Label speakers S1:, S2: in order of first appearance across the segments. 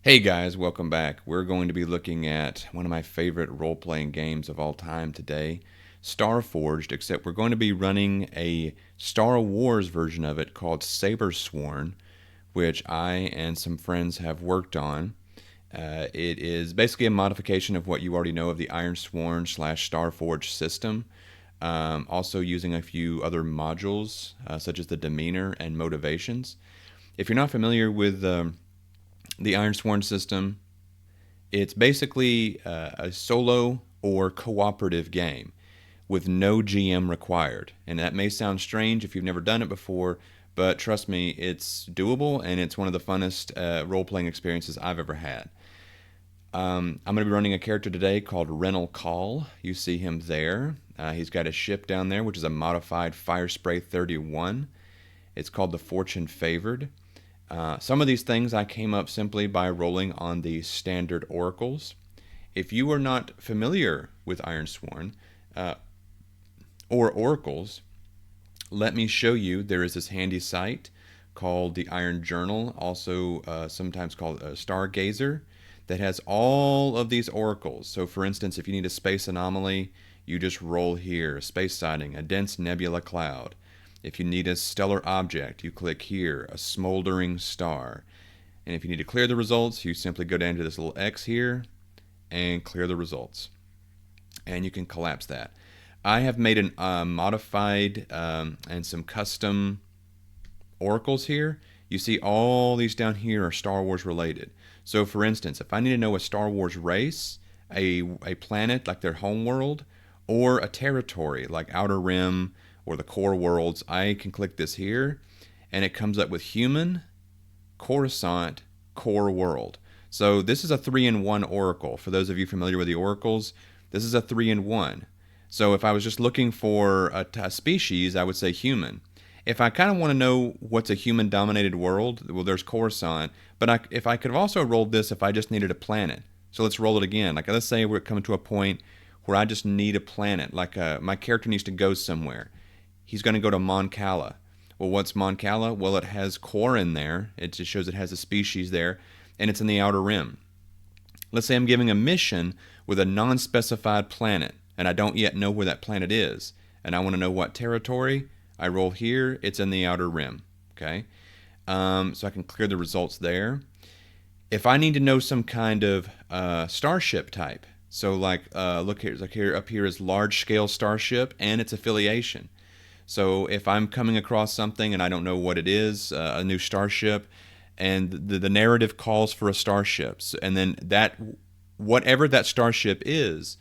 S1: Hey guys, welcome back. We're going to be looking at one of my favorite role-playing games of all time today, Starforged, except we're going to be running a Star Wars version of it called Sabersworn, which I and some friends have worked on. It is basically a modification of what you already know of the Ironsworn slash Starforged system, also using a few other modules, such as the demeanor and motivations. If you're not familiar with the Ironsworn system, it's basically a solo or cooperative game with no GM required. And that may sound strange if you've never done it before, but trust me, it's doable and it's one of the funnest role playing experiences I've ever had. I'm going to be running a character today called Renal Call. You see him there. He's got a ship down there, which is a modified Fire Spray 31. It's called the Fortune Favored. Some of these things I came up simply by rolling on the standard oracles. If you are not familiar with Ironsworn or oracles, let me show you. There is this handy site called the Iron Journal, also sometimes called a Stargazer, that has all of these oracles. So, for instance, if you need a space anomaly, you just roll here, a space sighting, a dense nebula cloud. If you need a stellar object, you click here, a smoldering star. And if you need to clear the results, you simply go down to this little X here and clear the results. And you can collapse that. I have made a modified and some custom oracles here. You see all these down here are Star Wars related. So for instance, if I need to know a Star Wars race, a planet like their home world, or a territory like Outer Rim or the core worlds, I can click this here and it comes up with human, Coruscant, core world. So this is a 3-in-1 oracle. For those of you familiar with the oracles, this is a 3-in-1. So if I was just looking for a species, I would say human. If I kind of want to know what's a human-dominated world, well, there's Coruscant. But if I could have also rolled this if I just needed a planet. So let's roll it again. Like let's say we're coming to a point where I just need a planet. Like my character needs to go somewhere. He's going to go to Mon Cala. Well, what's Mon Cala? Well, it has core in there. It just shows it has a species there, and it's in the Outer Rim. Let's say I'm giving a mission with a non-specified planet, and I don't yet know where that planet is, and I want to know what territory. I roll here. It's in the Outer Rim. Okay, so I can clear the results there. If I need to know some kind of starship type, so look here, up here is large scale starship and its affiliation. So if I'm coming across something and I don't know what it is, a new starship, and the narrative calls for a starship, and then that whatever that starship is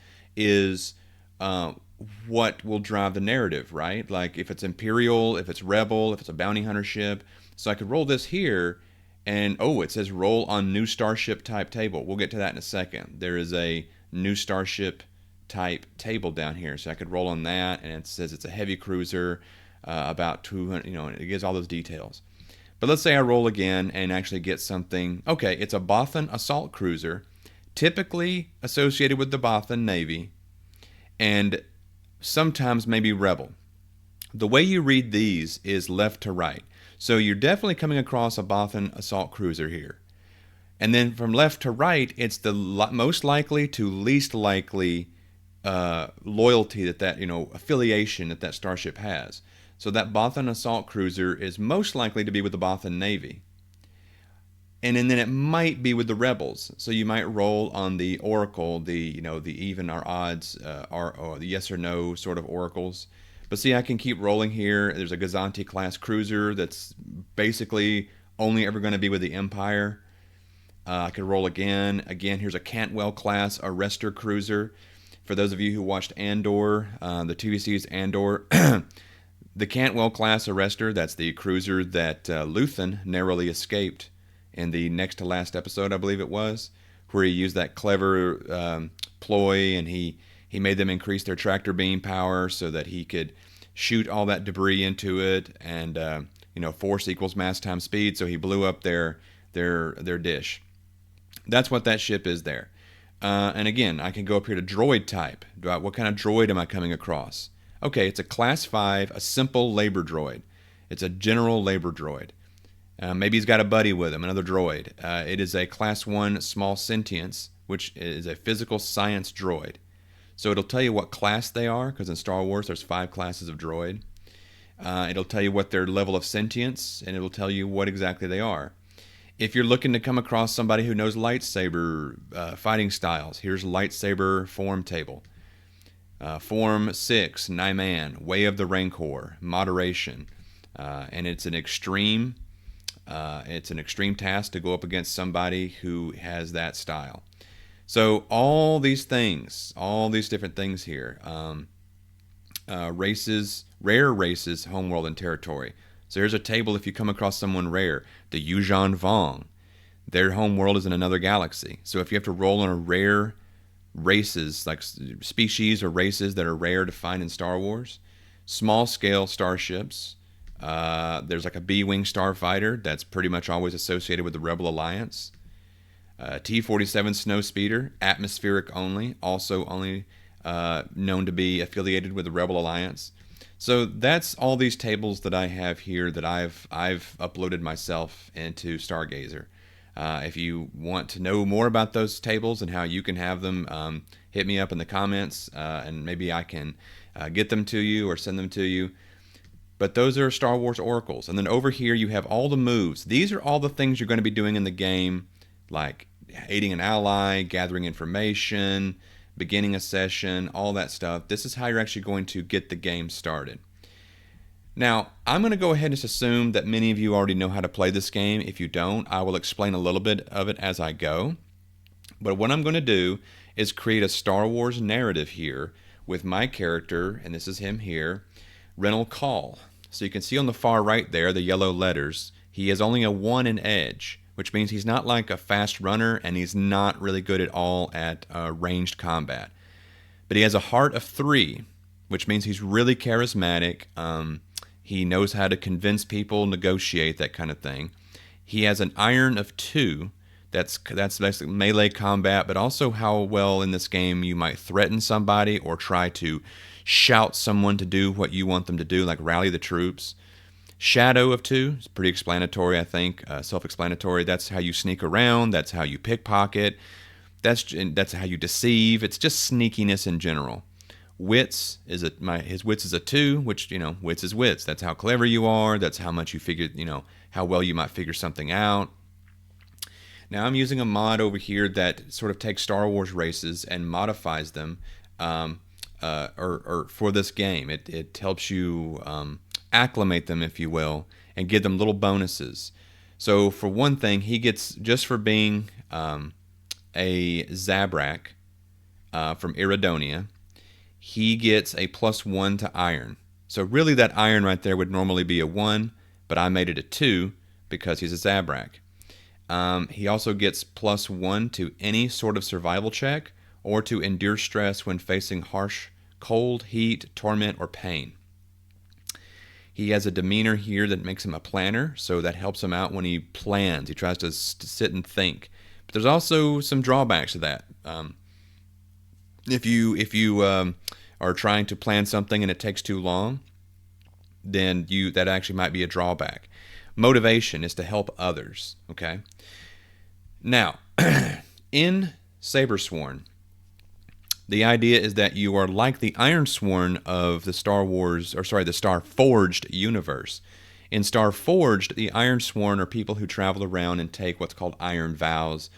S1: what will drive the narrative, right? Like if it's Imperial, if it's Rebel, if it's a bounty hunter ship. So I could roll this here, and oh, it says roll on new starship type table. We'll get to that in a second. There is a new starship type table down here, so I could roll on that, and it says it's a heavy cruiser, about 200. And it gives all those details. But let's say I roll again and actually get something. Okay, it's a Bothan assault cruiser, typically associated with the Bothan Navy, and sometimes maybe Rebel. The way you read these is left to right. So you're definitely coming across a Bothan assault cruiser here. And then from left to right, it's the most likely to least likely loyalty that affiliation that starship has. So that Bothan assault cruiser is most likely to be with the Bothan Navy. And then it might be with the rebels. So you might roll on the oracle, the even or odds, or the yes or no sort of oracles. But see, I can keep rolling here. There's a Gazanti class cruiser that's basically only ever going to be with the Empire. I could roll again. Again, here's a Cantwell class arrestor cruiser. For those of you who watched Andor, the TV series Andor, the Cantwell class arrestor, that's the cruiser that Luthen narrowly escaped in the next to last episode, I believe it was, where he used that clever ploy, and he made them increase their tractor beam power so that he could shoot all that debris into it, and force equals mass times speed, so he blew up their dish. That's what that ship is there. And again, I can go up here to droid type. What kind of droid am I coming across? Okay, it's a class 5, a simple labor droid. It's a general labor droid. Maybe he's got a buddy with him, another droid. It is a Class 1 small sentience, which is a physical science droid. So it'll tell you what class they are, because in Star Wars there's 5 classes of droid. It'll tell you what their level of sentience, and it'll tell you what exactly they are. If you're looking to come across somebody who knows lightsaber fighting styles, here's lightsaber form table. Form 6, Nyman, Way of the Rancor, Moderation. And it's an extreme task to go up against somebody who has that style. So all these things, all these different things here, races, rare races, homeworld and territory. So here's a table if you come across someone rare. The Yuuzhan Vong, their homeworld is in another galaxy. So if you have to roll on a rare races, like species or races that are rare to find in Star Wars, small scale starships. There's like a B-wing starfighter that's pretty much always associated with the Rebel Alliance. T-47 snowspeeder, atmospheric only, also only known to be affiliated with the Rebel Alliance. So that's all these tables that I have here that I've uploaded myself into Stargazer. If you want to know more about those tables and how you can have them, hit me up in the comments, and maybe I can get them to you or send them to you. But those are Star Wars oracles. And then over here you have all the moves. These are all the things you're going to be doing in the game, like aiding an ally, gathering information, beginning a session, all that stuff. This is how you're actually going to get the game started. Now, I'm going to go ahead and just assume that many of you already know how to play this game. If you don't, I will explain a little bit of it as I go. But what I'm going to do is create a Star Wars narrative here with my character, and this is him here, Renal Call. So you can see on the far right there, the yellow letters, he has only a 1 in edge, which means he's not like a fast runner, and he's not really good at all at ranged combat. But he has a heart of 3, which means he's really charismatic. He knows how to convince people, negotiate, that kind of thing. He has an iron of 2. That's basically melee combat, but also how well in this game you might threaten somebody or try to shout someone to do what you want them to do, like rally the troops. Shadow of 2 is pretty explanatory, I think, self-explanatory. That's how you sneak around. That's how you pickpocket. That's how you deceive. It's just sneakiness in general. Wits is his wits is a 2, which, wits is wits. That's how clever you are. That's how much you figure, how well you might figure something out. Now I'm using a mod over here that sort of takes Star Wars races and modifies them, or for this game. It helps you acclimate them, if you will, and give them little bonuses. So for one thing, he gets, just for being a Zabrak from Iridonia, he gets a +1 to iron. So really that iron right there would normally be a 1, but I made it a 2 because he's a Zabrak. He also gets +1 to any sort of survival check or to endure stress when facing harsh cold, heat, torment, or pain. He has a demeanor here that makes him a planner, so that helps him out when he plans. He tries to sit and think. But there's also some drawbacks to that. If you are trying to plan something and it takes too long, then that actually might be a drawback. Motivation is to help others, okay? Now, in Sabersworn, the idea is that you are like the Ironsworn of the the Starforged universe. In Starforged, the Ironsworn are people who travel around and take what's called iron vows,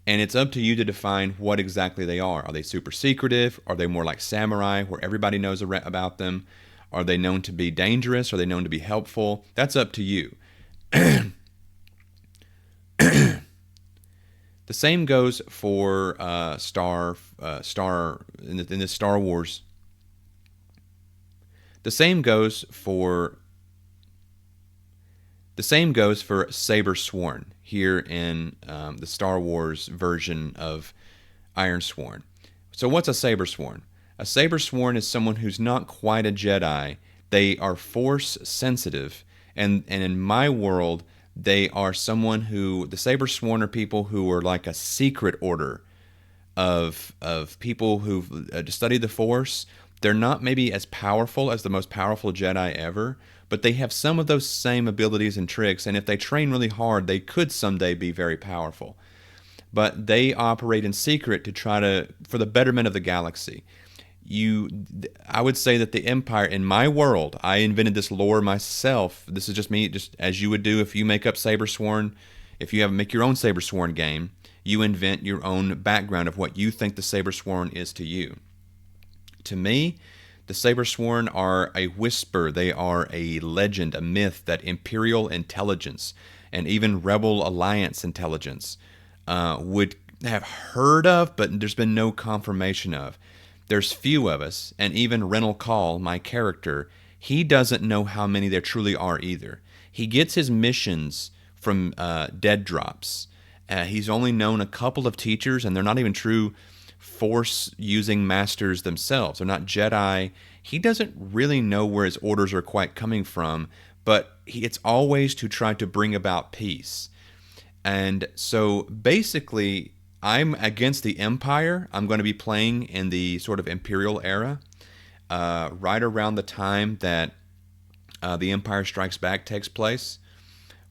S1: and it's up to you to define what exactly they are. Are they super secretive? Are they more like samurai, where everybody knows about them? Are they known to be dangerous? Are they known to be helpful? That's up to you. The same goes for in the Star Wars. The same goes for Sabersworn here in the Star Wars version of Ironsworn. So what's a Sabersworn? A Sabersworn is someone who's not quite a Jedi. They are Force sensitive, and in my world, they are someone who, the Sabersworn are people who are like a secret order of people who've studied the Force. They're not maybe as powerful as the most powerful Jedi ever, but they have some of those same abilities and tricks, and if they train really hard, they could someday be very powerful. But they operate in secret to try to, for the betterment of the galaxy. I would say that the Empire, in my world, I invented this lore myself. This is just me, just as you would do if you make up Sabersworn. If you make your own Sabersworn game, you invent your own background of what you think the Sabersworn is to you. To me, the Sabersworn are a whisper. They are a legend, a myth that Imperial intelligence and even Rebel Alliance intelligence would have heard of, but there's been no confirmation of. There's few of us, and even Rennell Call, my character, he doesn't know how many there truly are either. He gets his missions from dead drops. He's only known a couple of teachers, and they're not even true Force-using masters themselves. They're not Jedi. He doesn't really know where his orders are quite coming from, but it's always to try to bring about peace. And so basically, I'm against the Empire. I'm going to be playing in the sort of Imperial era, right around the time that The Empire Strikes Back takes place,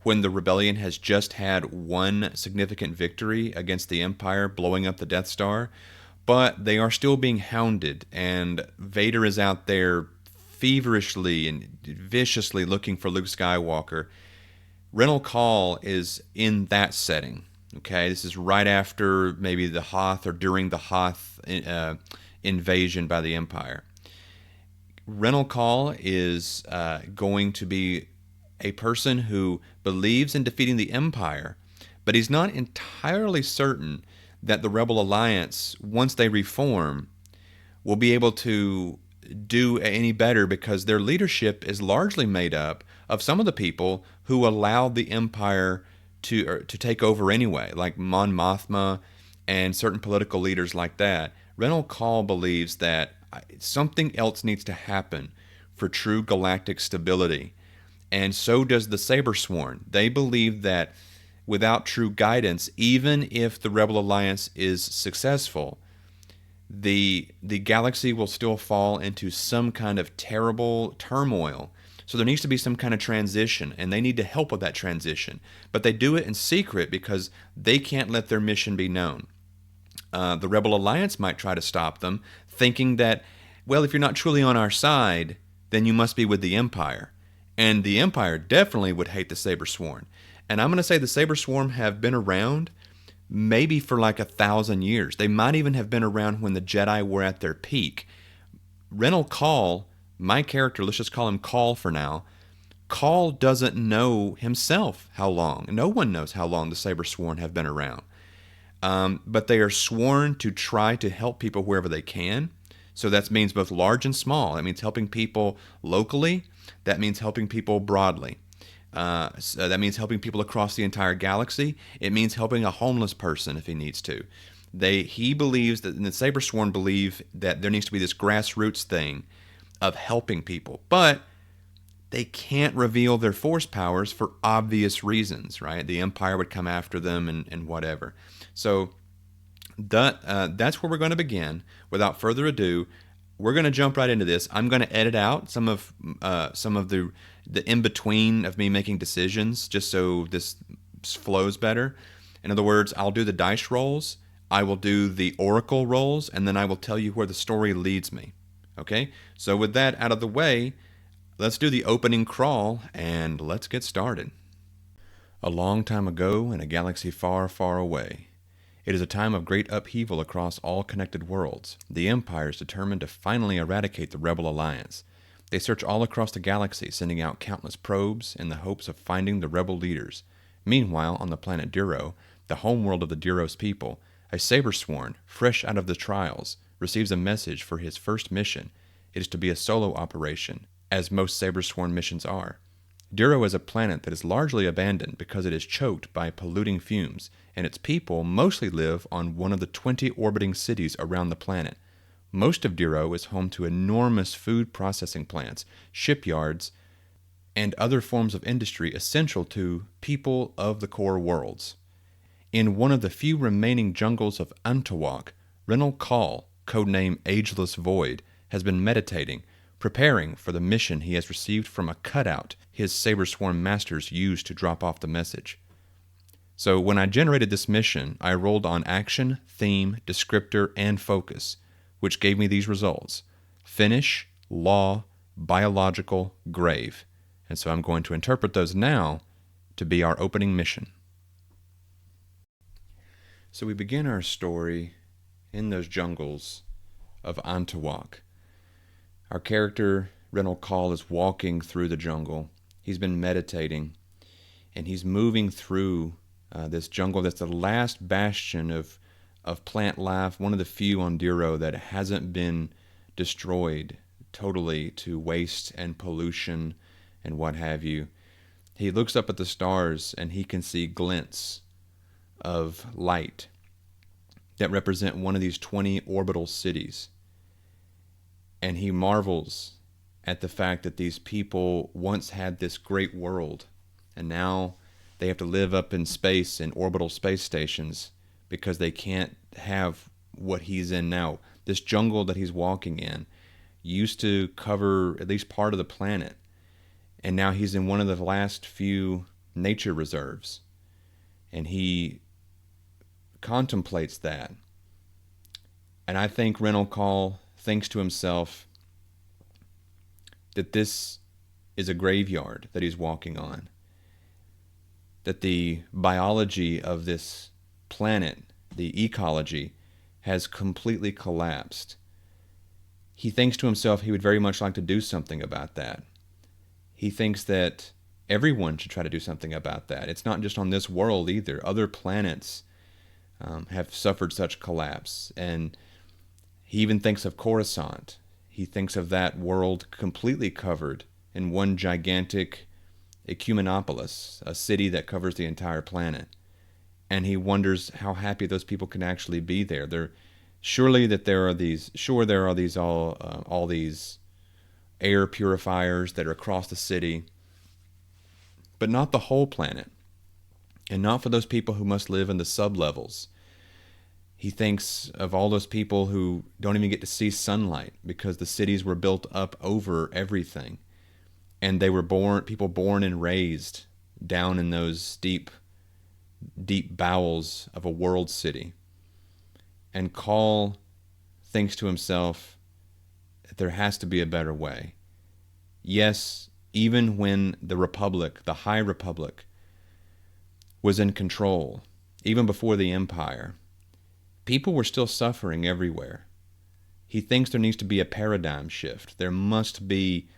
S1: when the Rebellion has just had one significant victory against the Empire, blowing up the Death Star. But they are still being hounded, and Vader is out there feverishly and viciously looking for Luke Skywalker. Rennell Call is in that setting. Okay, this is right after maybe the Hoth or during the Hoth invasion by the Empire. Rennell Call is going to be a person who believes in defeating the Empire, but he's not entirely certain that the Rebel Alliance, once they reform, will be able to do any better, because their leadership is largely made up of some of the people who allowed the Empire to take over anyway, like Mon Mothma and certain political leaders like that. Rennell Call believes that something else needs to happen for true galactic stability, and so does the Sabersworn. They believe that without true guidance, even if the Rebel Alliance is successful, the galaxy will still fall into some kind of terrible turmoil. So there needs to be some kind of transition, and they need to help with that transition. But they do it in secret because they can't let their mission be known. The Rebel Alliance might try to stop them, thinking that, well, if you're not truly on our side, then you must be with the Empire. And the Empire definitely would hate the Sabersworn. And I'm going to say the Sabersworn have been around maybe for like 1,000 years. They might even have been around when the Jedi were at their peak. Rennell Call, my character, let's just call him Call for now. Call doesn't know himself how long. No one knows how long the Sabersworn have been around. But they are sworn to try to help people wherever they can. So that means both large and small. That means helping people locally. That means helping people broadly. So that means helping people across the entire galaxy. It means helping a homeless person if he needs to. He believes that, and the Sabersworn believe that there needs to be this grassroots thing of helping people. But they can't reveal their force powers for obvious reasons, right? The Empire would come after them and whatever. So that's where we're going to begin. Without further ado, we're going to jump right into this. I'm going to edit out some of the in-between of me making decisions, just so this flows better. In other words, I'll do the dice rolls, I will do the oracle rolls, and then I will tell you where the story leads me. Okay? So with that out of the way, let's do the opening crawl, and let's get started. A long time ago, in a galaxy far, far away, it is a time of great upheaval across all connected worlds. The Empire is determined to finally eradicate the Rebel Alliance. They search all across the galaxy, sending out countless probes in the hopes of finding the rebel leaders. Meanwhile, on the planet Duro, the homeworld of the Duros people, a Sabersworn, fresh out of the trials, receives a message for his first mission. It is to be a solo operation, as most Sabersworn missions are. Duro is a planet that is largely abandoned because it is choked by polluting fumes, and its people mostly live on one of the 20 orbiting cities around the planet. Most of Duro is home to enormous food processing plants, shipyards, and other forms of industry essential to people of the core worlds. In one of the few remaining jungles of Antawak, Rennell Call, codename Ageless Void, has been meditating, preparing for the mission he has received from a cutout his Sabersworn masters used to drop off the message. So when I generated this mission, I rolled on action, theme, descriptor, and focus, which gave me these results: finish, law, biological, grave. And so I'm going to interpret those now to be our opening mission. So we begin our story in those jungles of Antawak. Our character, Renal Call, is walking through the jungle. He's been meditating, and he's moving through this jungle that's the last bastion of plant life, one of the few on Diro that hasn't been destroyed totally to waste and pollution and what have you. He looks up at the stars and he can see glints of light that represent one of these 20 orbital cities. And he marvels at the fact that these people once had this great world, and now they have to live up in space in orbital space stations because they can't have what he's in now. This jungle that he's walking in used to cover at least part of the planet, and now he's in one of the last few nature reserves, and he contemplates that. And I think Renal Call thinks to himself that this is a graveyard that he's walking on, that the biology of this planet, the ecology, has completely collapsed. He thinks to himself he would very much like to do something about that. He thinks that everyone should try to do something about that. It's not just on this world either. Other planets have suffered such collapse. And he even thinks of Coruscant. He thinks of that world completely covered in one gigantic ecumenopolis, a city that covers the entire planet. And he wonders how happy those people can actually be there. There are these all these air purifiers that are across the city, but not the whole planet, and not for those people who must live in the sublevels. He thinks of all those people who don't even get to see sunlight because the cities were built up over everything. And they were people born and raised down in those deep, deep bowels of a world city. And Call thinks to himself that there has to be a better way. Yes, even when the Republic, the High Republic, was in control, even before the Empire, people were still suffering everywhere. He thinks there needs to be a paradigm shift. There must be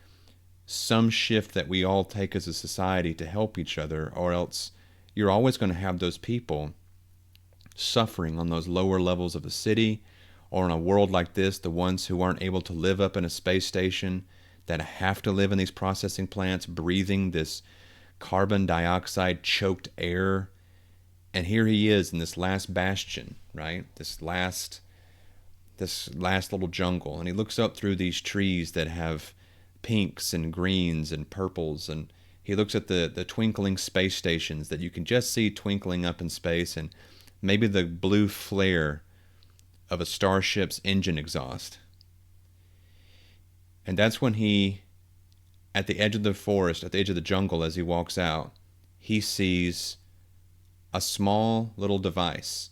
S1: some shift that we all take as a society to help each other, or else you're always going to have those people suffering on those lower levels of the city, or in a world like this, the ones who aren't able to live up in a space station, that have to live in these processing plants, breathing this carbon dioxide choked air. And here he is in this last bastion, right? This last little jungle. And he looks up through these trees that have pinks and greens and purples, and he looks at the twinkling space stations that you can just see twinkling up in space, and maybe the blue flare of a starship's engine exhaust. And that's when he, at the edge of the forest, at the edge of the jungle, as he walks out, he sees a small little device.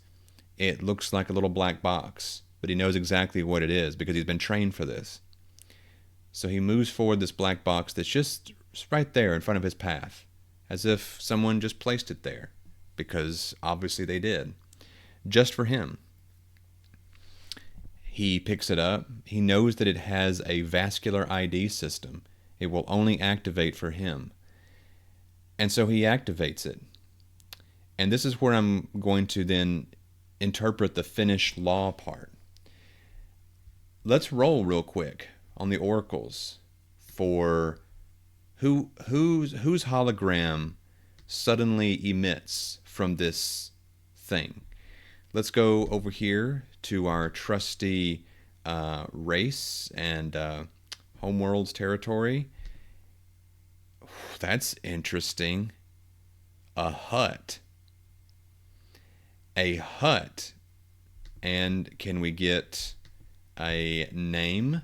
S1: It looks like a little black box, but he knows exactly what it is because he's been trained for this. So he moves forward this black box that's just right there in front of his path, as if someone just placed it there, because obviously they did, just for him. He picks it up. He knows that it has a vascular ID system. It will only activate for him. And so he activates it. And this is where I'm going to then interpret the finished law part. Let's roll real quick on the oracles for whose hologram suddenly emits from this thing. Let's go over here to our trusty race and homeworld's territory. That's interesting. A hut. A hut. And can we get a name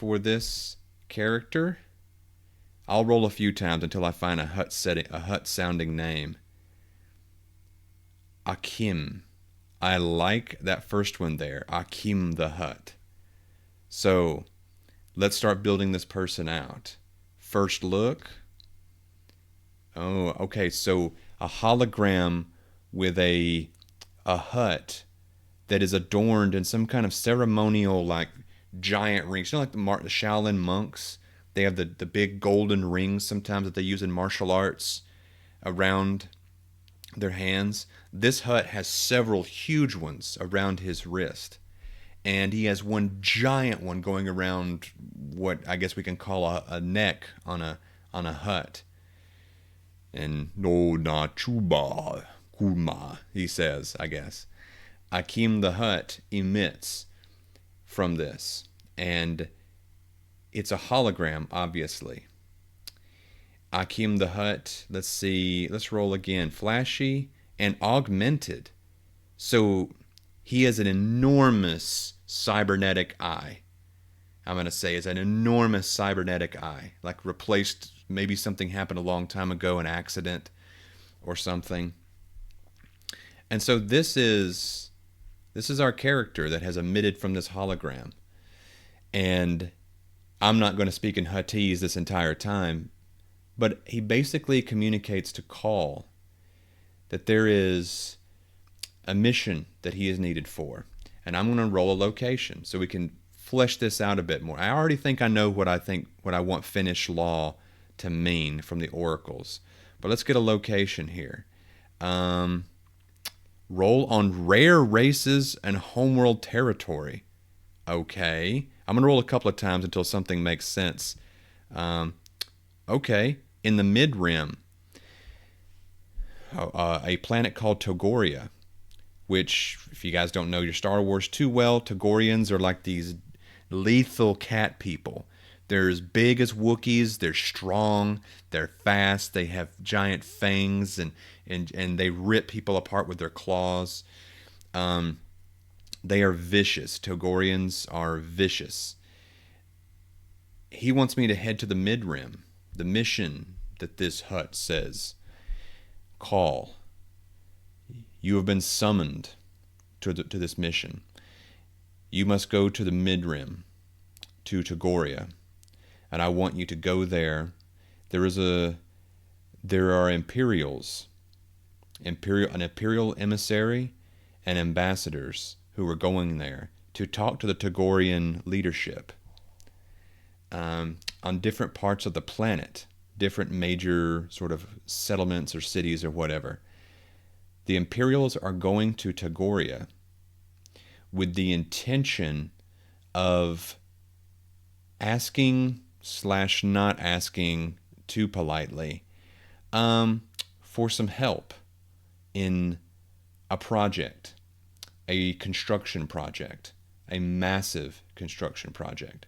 S1: for this character. I'll roll a few times until I find a hut sounding name. Akim. I like that first one there. Akim the Hut. So let's start building this person out. First look. Oh, okay. So a hologram with a hut that is adorned in some kind of ceremonial, like, giant rings. You know, like the Shaolin monks. They have the big golden rings sometimes that they use in martial arts around their hands. This hut has several huge ones around his wrist. And he has one giant one going around what I guess we can call a neck on a hut. And no na chuba kuma, he says, I guess. Akim the Hut emits from this. And it's a hologram, obviously. Akim the Hut, let's see, let's roll again. Flashy and augmented. So he has an enormous cybernetic eye. I'm going to say it's an enormous cybernetic eye. Like replaced, maybe something happened a long time ago, an accident or something. And so this is our character that has emitted from this hologram. And I'm not going to speak in Huttese this entire time, but he basically communicates to Call that there is a mission that he is needed for. And I'm going to roll a location so we can flesh this out a bit more. I already think I know what I want Finnish law to mean from the oracles. But let's get a location here. Roll on rare races and homeworld territory. Okay. I'm going to roll a couple of times until something makes sense. Okay. In the mid-rim, a planet called Togoria, which, if you guys don't know your Star Wars too well, Togorians are like these lethal cat people. They're as big as Wookiees. They're strong. They're fast. They have giant fangs, and they rip people apart with their claws. They are vicious. Togorians are vicious. He wants me to head to the mid-rim. The mission that this hut says. Call. You have been summoned to this mission. You must go to the mid-rim, to Togoria, and I want you to go there. There are Imperials, an Imperial emissary, and ambassadors who are going there to talk to the Togorian leadership on different parts of the planet, different major sort of settlements or cities or whatever. The Imperials are going to Togoria with the intention of asking / not asking too politely for some help in a project, a construction project, a massive construction project.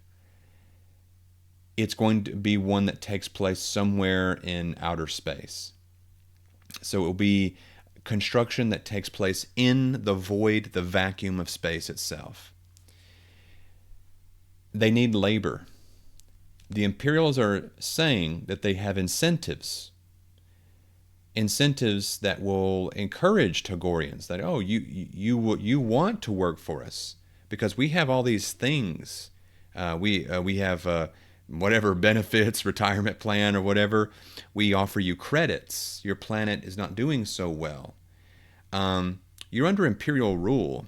S1: It's going to be one that takes place somewhere in outer space. So it will be construction that takes place in the void, the vacuum of space itself. They need labor. The Imperials are saying that they have incentives that will encourage Togorians, that, oh, you want to work for us because we have all these things. We have whatever benefits, retirement plan or whatever. We offer you credits. Your planet is not doing so well. You're under Imperial rule.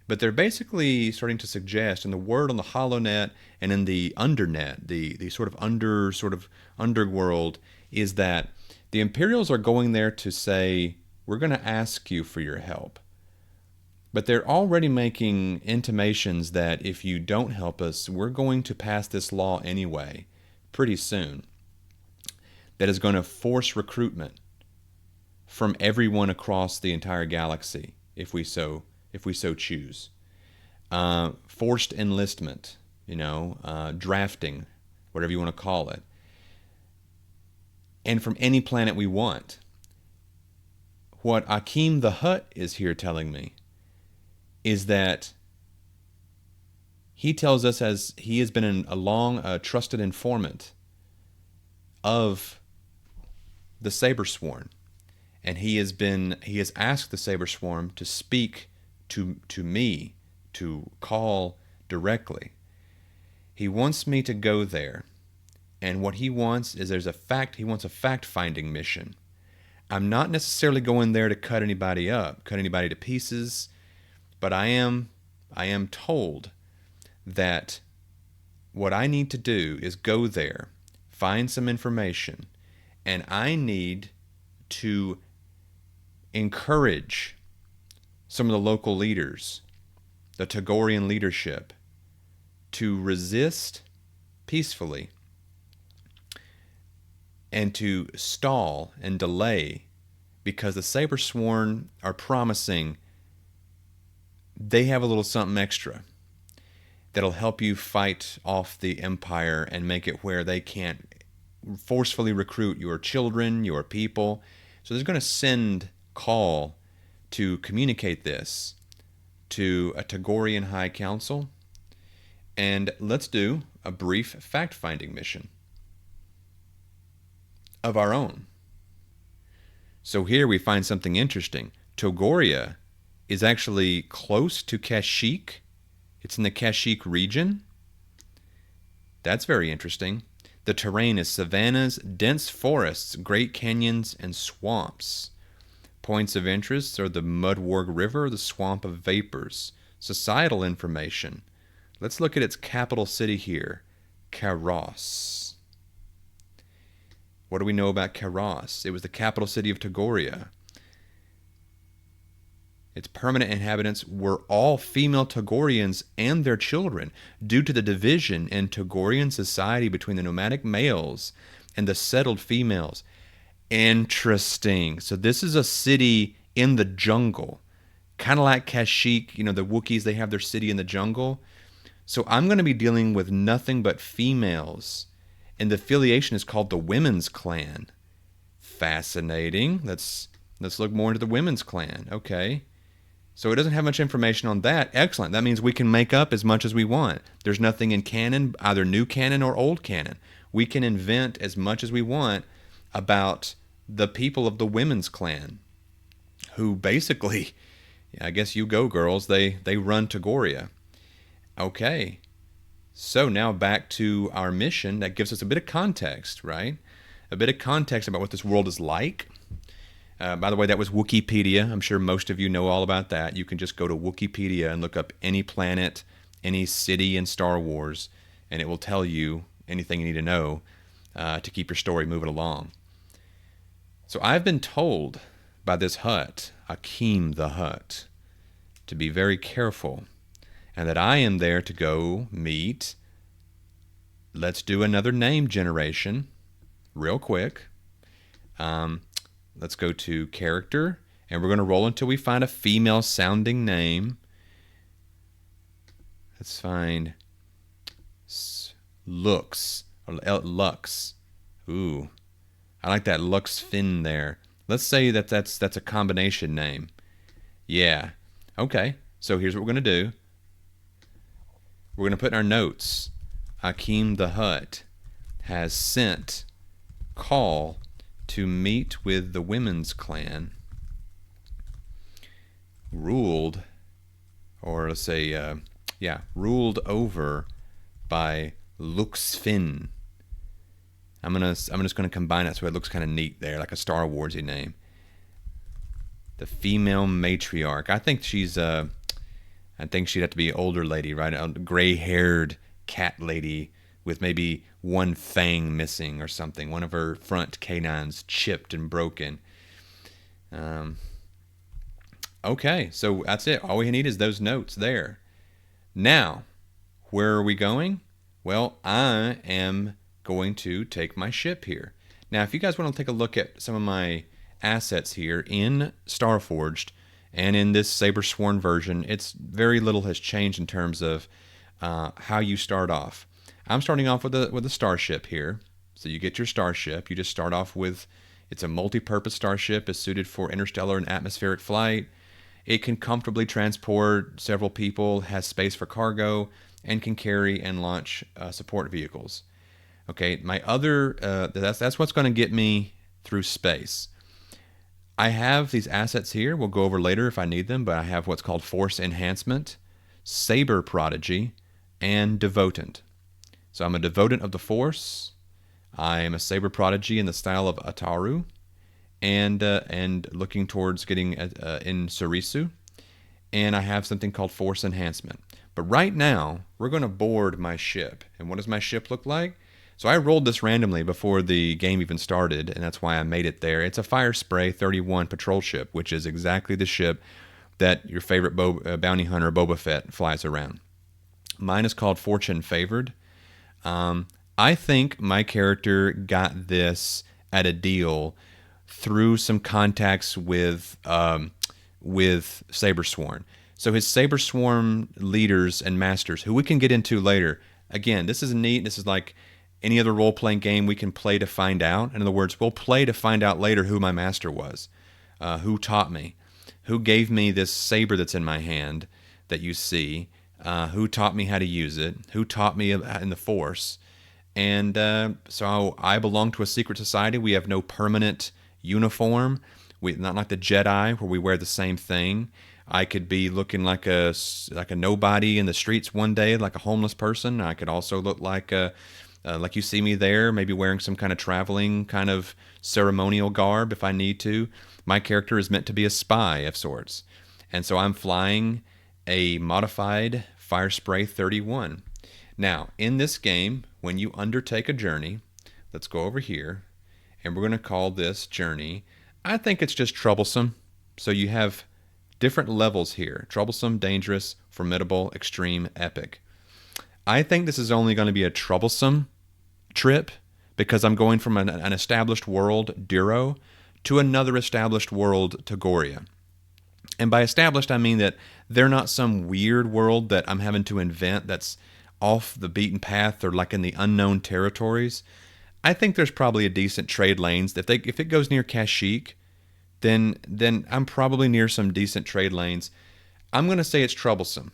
S1: But they're basically starting to suggest, and the word on the HoloNet and in the undernet, the sort of underworld, is that the Imperials are going there to say, we're going to ask you for your help. But they're already making intimations that if you don't help us, we're going to pass this law anyway, pretty soon, that is going to force recruitment from everyone across the entire galaxy, if we so choose. Forced enlistment, drafting, whatever you want to call it. And from any planet we want. What Akim the Hut is here telling me is that he tells us as he has been a long trusted informant of the Sabersworn, and he has asked the Sabersworn to speak to me, to call directly. He wants me to go there, and what he wants is he wants a fact-finding mission. I'm not necessarily going there to cut anybody up, cut anybody to pieces, but I am told that what I need to do is go there, find some information, and I need to encourage some of the local leaders, the Togorian leadership, to resist peacefully and to stall and delay, because the Sabersworn are promising they have a little something extra that'll help you fight off the Empire and make it where they can't forcefully recruit your children, your people. So they're going to send call to communicate this to a Togorian High Council, and let's do a brief fact-finding mission of our own. So here we find something interesting. Togoria is actually close to Kashyyyk. It's in the Kashyyyk region. That's very interesting. The terrain is savannas, dense forests, great canyons, and swamps. Points of interest are the Mudwarg River, the Swamp of Vapors. Societal information. Let's look at its capital city here, Karos. What do we know about Karos? It was the capital city of Togoria. Its permanent inhabitants were all female Togorians and their children, due to the division in Togorian society between the nomadic males and the settled females. Interesting. So this is a city in the jungle, kind of like Kashyyyk. The Wookiees, they have their city in the jungle. So I'm going to be dealing with nothing but females, and the affiliation is called the Women's Clan. Fascinating. Let's look more into the Women's Clan. Okay. So it doesn't have much information on that. Excellent. That means we can make up as much as we want. There's nothing in canon, either new canon or old canon. We can invent as much as we want about the people of the Women's Clan, who basically, I guess you go girls, they run Togoria. Okay. So now back to our mission. That gives us a bit of context, right? A bit of context about what this world is like. By the way, that was Wikipedia. I'm sure most of you know all about that. You can just go to Wikipedia and look up any planet, any city in Star Wars, and it will tell you anything you need to know to keep your story moving along. So I've been told by this Hutt, Akeem the Hutt, to be very careful, and that I am there to go meet. Let's do another name generation real quick. Let's go to character, and we're going to roll until we find a female sounding name. Let's find Lux, or Lux. Ooh, I like that Lux Finn there. Let's say that's a combination name. Yeah. Okay. So here's what we're going to do. We're going to put in our notes, Akeem the Hutt has sent call to meet with the Women's Clan, ruled over by Lux Finn. I'm just gonna combine it so it looks kind of neat there, like a Star Warsy name. The female matriarch. I think she'd have to be an older lady, right? A gray-haired cat lady with maybe one fang missing or something. One of her front canines chipped and broken. Okay, so that's it. All we need is those notes there. Now, where are we going? Well, I am going to take my ship here. Now, if you guys want to take a look at some of my assets here in Starforged and in this Sabersworn version, it's very little has changed in terms of how you start off. I'm starting off with a starship here. So you get your starship. You just start off with, it's a multi-purpose starship. It's suited for interstellar and atmospheric flight. It can comfortably transport several people, has space for cargo, and can carry and launch support vehicles. Okay, my other that's what's going to get me through space. I have these assets here. We'll go over later if I need them, but I have what's called Force Enhancement, Saber Prodigy, and Devotant. So I'm a Devotant of the Force. I am a Saber Prodigy in the style of Ataru, and looking towards getting in Sarisu. And I have something called Force Enhancement. But right now, we're going to board my ship. And what does my ship look like? So I rolled this randomly before the game even started, and that's why I made it there. It's a Fire Spray 31 patrol ship, which is exactly the ship that your favorite bounty hunter, Boba Fett, flies around. Mine is called Fortune Favored. I think my character got this at a deal through some contacts with Sabersworn. So his Sabersworn leaders and masters, who we can get into later. Again, this is neat. This is like any other role-playing game we can play to find out. In other words, we'll play to find out later who my master was, who taught me, who gave me this saber that's in my hand that you see, who taught me how to use it, who taught me in the Force. And so I belong to a secret society. We have no permanent uniform. Not like the Jedi where we wear the same thing. I could be looking like a nobody in the streets one day, like a homeless person. I could also look like you see me there, maybe wearing some kind of traveling kind of ceremonial garb if I need to. My character is meant to be a spy of sorts. And so I'm flying a modified Fire Spray 31. Now, in this game, when you undertake a journey, let's go over here, and we're going to call this journey, I think it's just troublesome. So you have different levels here: troublesome, dangerous, formidable, extreme, epic. I think this is only going to be a troublesome trip because I'm going from an established world, Duro, to another established world, Tagoria. And by established, I mean that they're not some weird world that I'm having to invent that's off the beaten path or like in the unknown territories. I think there's probably a decent trade lanes. If it goes near Kashyyyk, then I'm probably near some decent trade lanes. I'm going to say it's troublesome.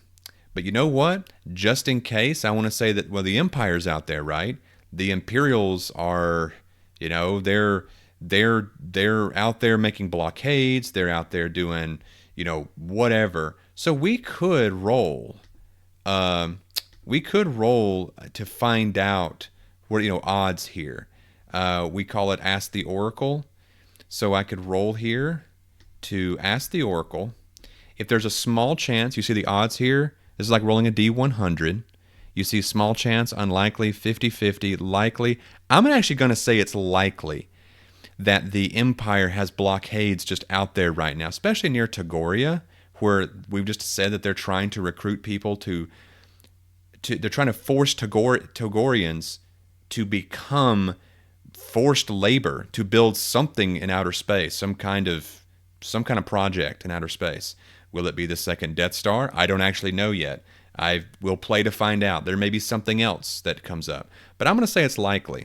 S1: But you know what? Just in case, I want to say that, well, the Empire's out there, right? The Imperials are, they're out there making blockades. They're out there doing, whatever. So we could roll. We could roll to find out what, odds here. We call it Ask the Oracle. So I could roll here to Ask the Oracle. If there's a small chance, you see the odds here? This is like rolling a D100. You see small chance, unlikely, 50-50, likely. I'm actually going to say it's likely that the Empire has blockades just out there right now, especially near Tagoria, where we've just said that they're trying to recruit people they're trying to force Togorians to become forced labor to build something in outer space, some kind of project in outer space. Will it be the second Death Star? I don't actually know yet. I will play to find out. There may be something else that comes up. But I'm going to say it's likely.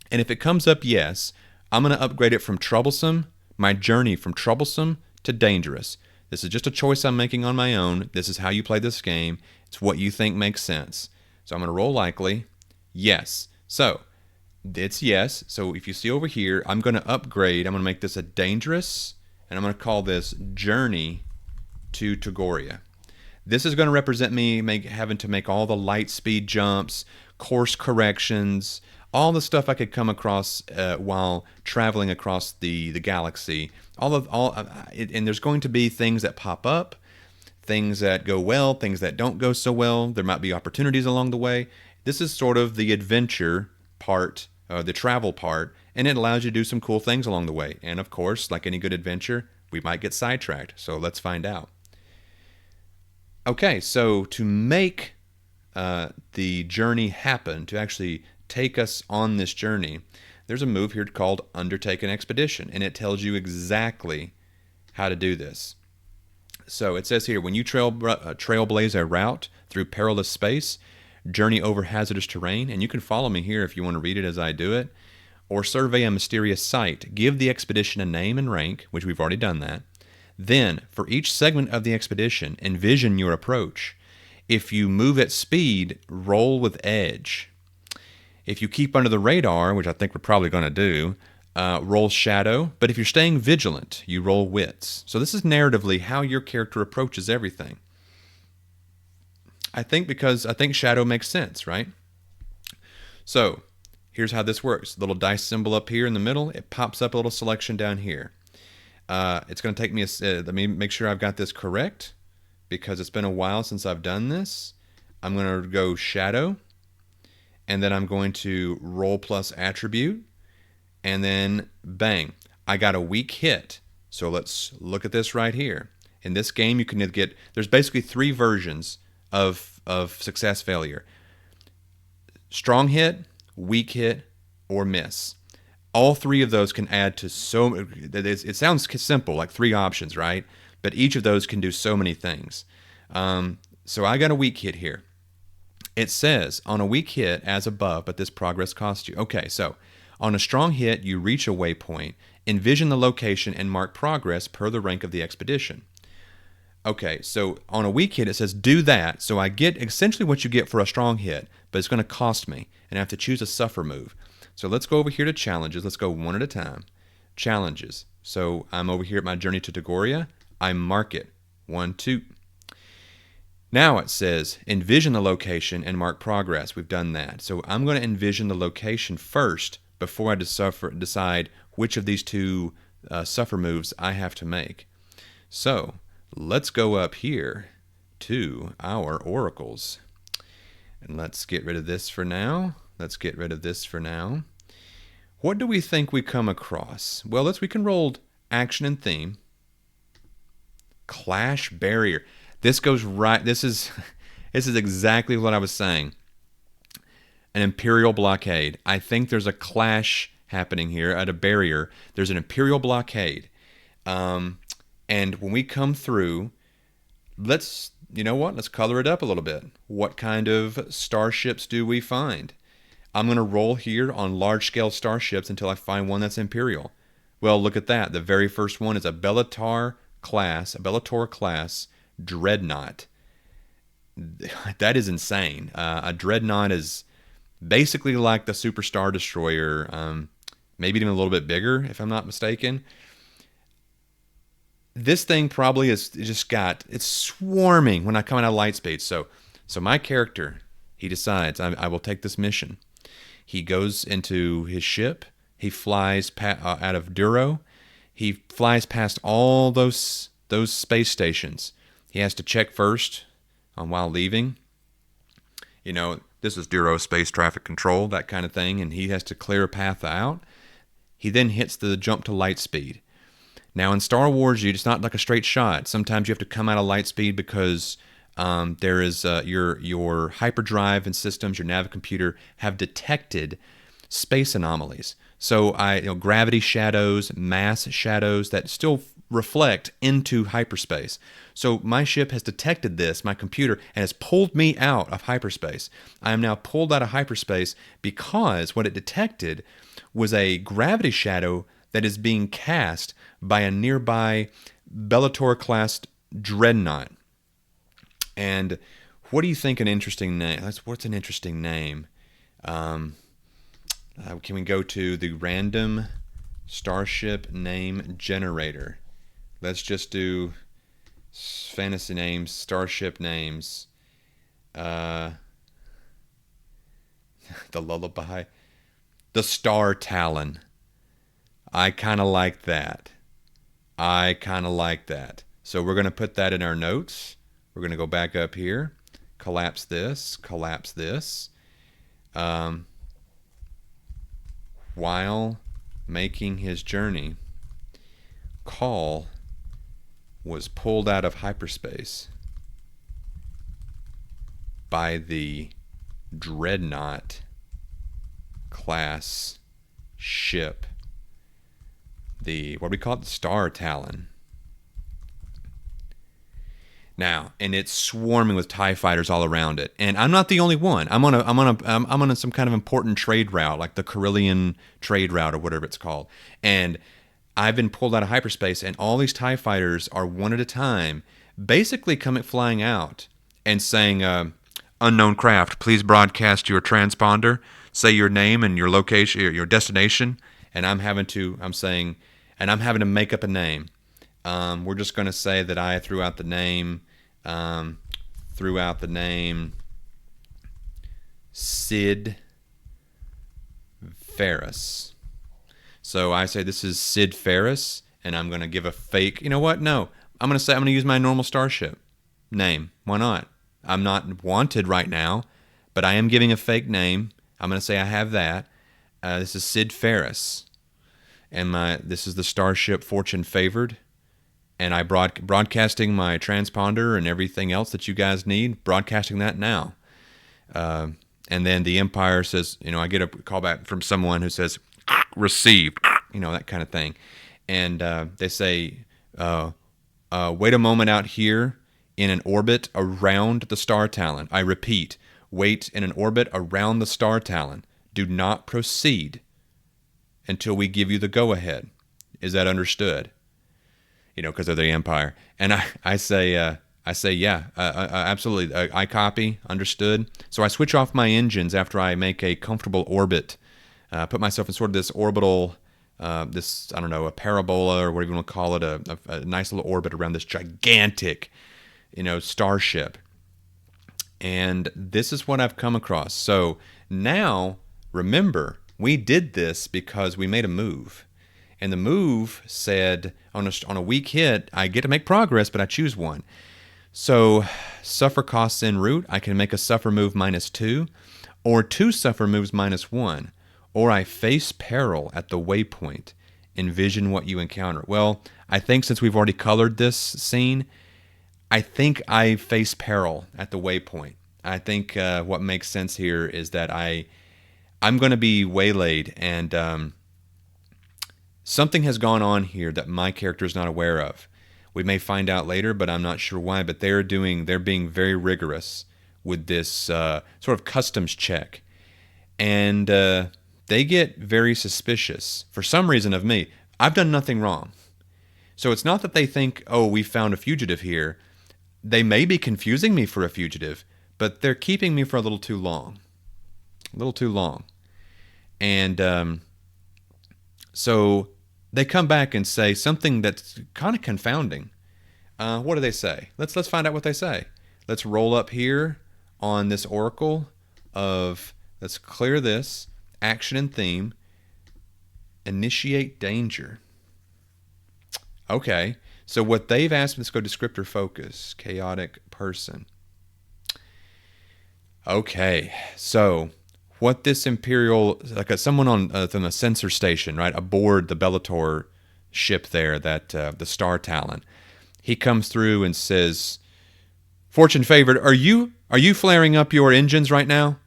S1: And if it comes up, yes, I'm going to upgrade it from troublesome, my journey from troublesome to dangerous. This is just a choice I'm making on my own. This is how you play this game. It's what you think makes sense. So I'm going to roll likely. Yes. So it's yes. So if you see over here, I'm going to upgrade. I'm going to make this a dangerous, and I'm going to call this journey to Tagoria. This is going to represent me having to make all the light speed jumps, course corrections, all the stuff I could come across while traveling across the galaxy. And there's going to be things that pop up, things that go well, things that don't go so well. There might be opportunities along the way. This is sort of the adventure part, the travel part, and it allows you to do some cool things along the way. And of course, like any good adventure, we might get sidetracked. So let's find out. Okay, so to make the journey happen, to actually take us on this journey, there's a move here called Undertake an Expedition, and it tells you exactly how to do this. So it says here, when you trailblaze a route through perilous space, journey over hazardous terrain, and you can follow me here if you want to read it as I do it, or survey a mysterious site, give the expedition a name and rank, which we've already done that. Then, for each segment of the expedition, envision your approach. If you move at speed, roll with edge. If you keep under the radar, which I think we're probably going to do, roll shadow. But if you're staying vigilant, you roll wits. So this is narratively how your character approaches everything. I think shadow makes sense, right? So here's how this works. Little dice symbol up here in the middle. It pops up a little selection down here. It's going to take me let me make sure I've got this correct, because it's been a while since I've done this. I'm going to go shadow, and then I'm going to roll plus attribute, and then bang, I got a weak hit. So let's look at this right here. In this game, you can get, there's basically 3 versions of success failure: strong hit, weak hit, or miss. All 3 of those can add to it sounds simple, like 3 options, right? But each of those can do so many things. So I got a weak hit here. It says, on a weak hit, as above, but this progress costs you. Okay, so on a strong hit, you reach a waypoint, envision the location, and mark progress per the rank of the expedition. Okay, so on a weak hit, it says do that, so I get essentially what you get for a strong hit, but it's going to cost me, and I have to choose a suffer move. So let's go over here to challenges. Let's go one at a time. Challenges. So I'm over here at my journey to Dagoria. I mark it. 1, 2. Now it says envision the location and mark progress. We've done that. So I'm going to envision the location first before I decide which of these 2 suffer moves I have to make. So let's go up here to our oracles. And let's get rid of this for now. What do we think we come across? Well, we can roll action and theme. Clash barrier. This goes right. This is exactly what I was saying. An Imperial blockade. I think there's a clash happening here at a barrier. There's an Imperial blockade. And when we come through, let's color it up a little bit. What kind of starships do we find? I'm going to roll here on large-scale starships until I find one that's Imperial. Well, look at that. The very first one is a Bellator class dreadnought. That is insane. A dreadnought is basically like the Super Star Destroyer, maybe even a little bit bigger, if I'm not mistaken. This thing probably it's swarming when I come out of light speed. So my character, he decides I will take this mission. He goes into his ship. He flies out of Duro. He flies past all those space stations. He has to check first while leaving. This is Duro Space Traffic Control, that kind of thing, and he has to clear a path out. He then hits the jump to light speed. Now in Star Wars, it's not like a straight shot. Sometimes you have to come out of light speed because there is your hyperdrive and systems, your nav computer have detected space anomalies. So gravity shadows, mass shadows that still reflect into hyperspace. So my ship has detected this, my computer, and has pulled me out of hyperspace. I am now pulled out of hyperspace because what it detected was a gravity shadow that is being cast by a nearby Bellator-class dreadnought. And what do you think an interesting name? What's an interesting name? Can we go to the random starship name generator? Let's just do fantasy names, starship names. The Lullaby. The Star Talon. I kind of like that. So we're going to put that in our notes. We're going to go back up here. Collapse this. While making his journey, Call was pulled out of hyperspace by the Dreadnought class ship. What do we call it? The Star Talon. Now, and it's swarming with TIE fighters all around it. And I'm not the only one. I'm on some kind of important trade route, like the Carillion trade route or whatever it's called. And I've been pulled out of hyperspace, and all these TIE fighters are one at a time, basically flying out and saying, unknown craft, please broadcast your transponder, say your name and your location, your destination, and I'm having to make up a name. We're just going to say that I threw out the name Sid Ferris. So I say this is Sid Ferris, and I'm going to give a fake. You know what? No, I'm going to use my normal starship name. Why not? I'm not wanted right now, but I am giving a fake name. I'm going to say I have that. This is Sid Ferris, and this is the starship Fortune Favored, and I broadcasting my transponder and everything else that you guys need. Broadcasting that now. And then the Empire says, I get a call back from someone who says, received, that kind of thing. And they say, wait a moment out here in an orbit around the star Talon. I repeat, wait in an orbit around the star Talon. Do not proceed until we give you the go-ahead. Is that understood? Because they're the Empire. And I say, yeah, absolutely. I copy, understood. So I switch off my engines after I make a comfortable orbit, put myself in sort of this orbital, a parabola or whatever you want to call it, a nice little orbit around this gigantic, starship. And this is what I've come across. So now, remember, we did this because we made a move. And the move said, on a weak hit, I get to make progress, but I choose one. So, suffer costs en route, I can make a suffer move -2, or 2 suffer moves -1, or I face peril at the waypoint. Envision what you encounter. Well, I think since we've already colored this scene, I think I face peril at the waypoint. I think what makes sense here is that I'm going to be waylaid, and something has gone on here that my character is not aware of. We may find out later, but I'm not sure why. But they're being very rigorous with this sort of customs check, and they get very suspicious for some reason of me. I've done nothing wrong, so it's not that they think, oh, we found a fugitive here. They may be confusing me for a fugitive, but they're keeping me for a little too long, and so they come back and say something that's kind of confounding. What do they say? Let's find out what they say. Let's roll up here on this oracle of, let's clear this, action and theme, initiate danger. Okay, so what they've asked, let's go descriptor focus, chaotic person. Okay, so what this Imperial, someone on a sensor station, right, aboard the Bellator ship there, that the Star Talon, he comes through and says, Fortune Favored, are you flaring up your engines right now?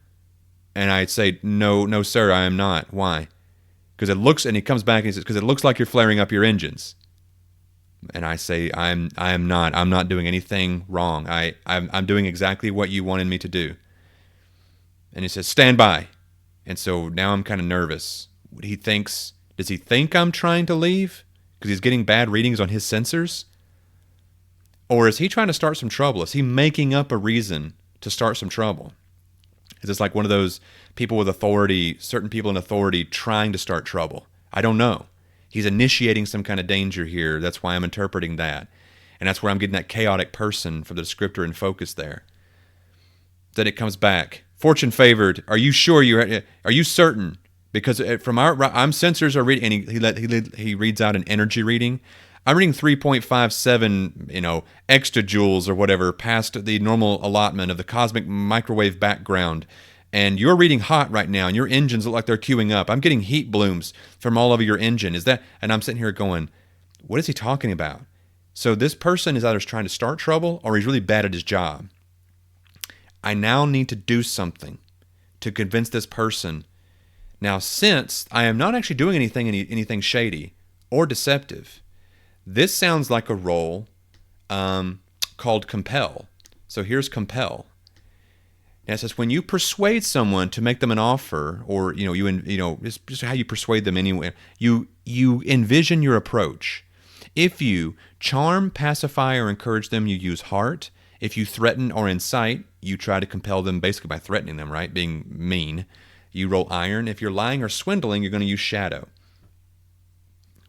S1: And I'd say, no, sir, I am not. Why? Because it looks, and he comes back and he says, because it looks like you're flaring up your engines. And I say, I am not. I'm not doing anything wrong. I'm doing exactly what you wanted me to do. And he says, stand by. And so now I'm kind of nervous. Does he think I'm trying to leave? Because he's getting bad readings on his sensors? Or is he trying to start some trouble? Is he making up a reason to start some trouble? Is this like one of those people with authority, certain people in authority trying to start trouble? I don't know. He's initiating some kind of danger here. That's why I'm interpreting that. And that's where I'm getting that chaotic person for the descriptor and focus there. Then it comes back. Fortune Favored, are you sure are you certain? Because from I'm sensors are reading, and he reads out an energy reading. I'm reading 3.57, extajoules or whatever past the normal allotment of the cosmic microwave background. And you're reading hot right now, and your engines look like they're queuing up. I'm getting heat blooms from all over your engine. And I'm sitting here going, what is he talking about? So this person is either trying to start trouble or he's really bad at his job. I now need to do something to convince this person. Now, since I am not actually doing anything shady or deceptive, this sounds like a role called compel. So here's compel. And it says when you persuade someone to make them an offer, or just how you persuade them anyway, you envision your approach. If you charm, pacify, or encourage them, you use heart. If you threaten or incite, you try to compel them basically by threatening them, right? Being mean. You roll iron. If you're lying or swindling, you're going to use shadow.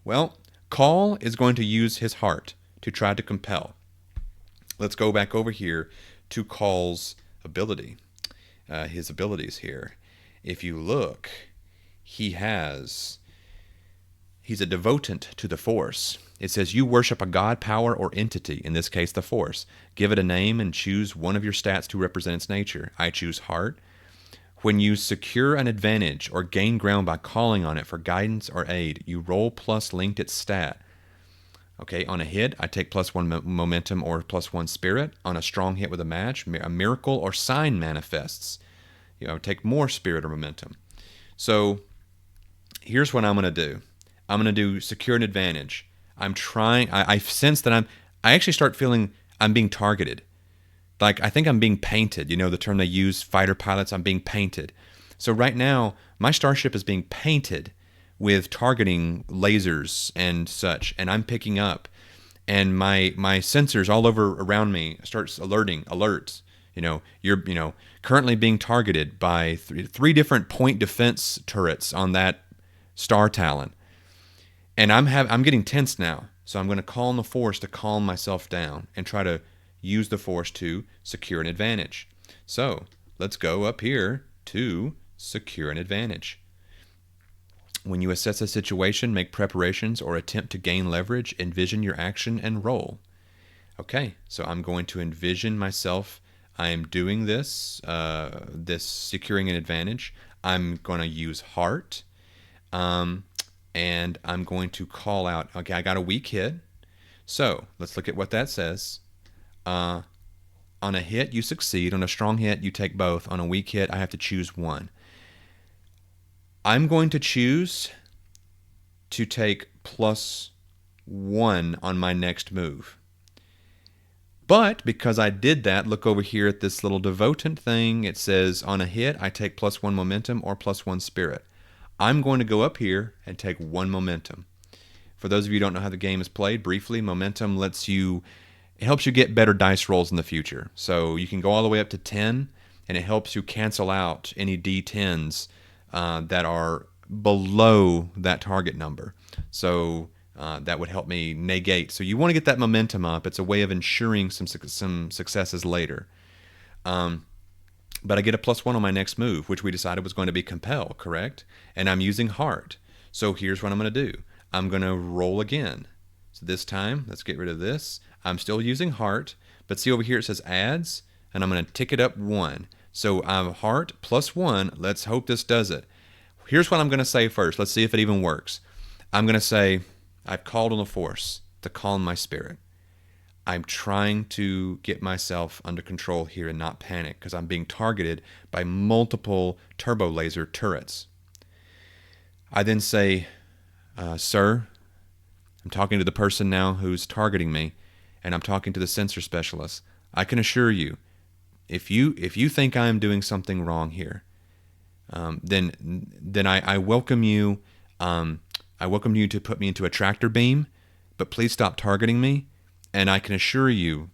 S1: Well, Call is going to use his heart to try to compel. Let's go back over here to Call's ability, his abilities here. If you look, he's a devotant to the Force. It says you worship a god, power, or entity, in this case the Force. Give it a name and choose one of your stats to represent its nature. I choose heart. When you secure an advantage or gain ground by calling on it for guidance or aid, you roll plus linked its stat. Okay, on a hit, I take +1 momentum or +1 spirit. On a strong hit with a match, a miracle or sign manifests. Take more spirit or momentum. So here's what I'm going to do. I'm going to do secure an advantage. I sense that I actually start feeling I'm being targeted. Like, I think I'm being painted. The term they use, fighter pilots, I'm being painted. So right now, my starship is being painted with targeting lasers and such, and I'm picking up. And my sensors all over around me starts alerts. You're currently being targeted by three different point defense turrets on that Star Talon. And I'm getting tense now, so I'm going to call on the Force to calm myself down and try to use the Force to secure an advantage. So let's go up here to secure an advantage. When you assess a situation, make preparations, or attempt to gain leverage, envision your action and roll. Okay, so I'm going to envision myself. I am doing this securing an advantage. I'm going to use heart. And I'm going to call out, okay, I got a weak hit. So let's look at what that says. On a hit, you succeed. On a strong hit, you take both. On a weak hit, I have to choose one. I'm going to choose to take +1 on my next move. But because I did that, look over here at this little devotant thing. It says on a hit, I take +1 momentum or +1 spirit. I'm going to go up here and take 1 momentum. For those of you who don't know how the game is played, briefly, momentum helps you get better dice rolls in the future. So you can go all the way up to 10, and it helps you cancel out any D10s that are below that target number. So that would help me negate. So you want to get that momentum up. It's a way of ensuring some successes later. But I get a +1 on my next move, which we decided was going to be compel, correct? And I'm using heart. So here's what I'm going to do. I'm going to roll again. So this time, let's get rid of this. I'm still using heart, but see over here it says adds, and I'm going to tick it up 1. So I'm heart +1. Let's hope this does it. Here's what I'm going to say first. Let's see if it even works. I'm going to say, I've called on the Force to calm my spirit. I'm trying to get myself under control here and not panic because I'm being targeted by multiple turbo laser turrets. I then say, sir, I'm talking to the person now who's targeting me, and I'm talking to the sensor specialist. I can assure you, if you think I am doing something wrong here, then I welcome you. I welcome you to put me into a tractor beam, but please stop targeting me. And I can assure you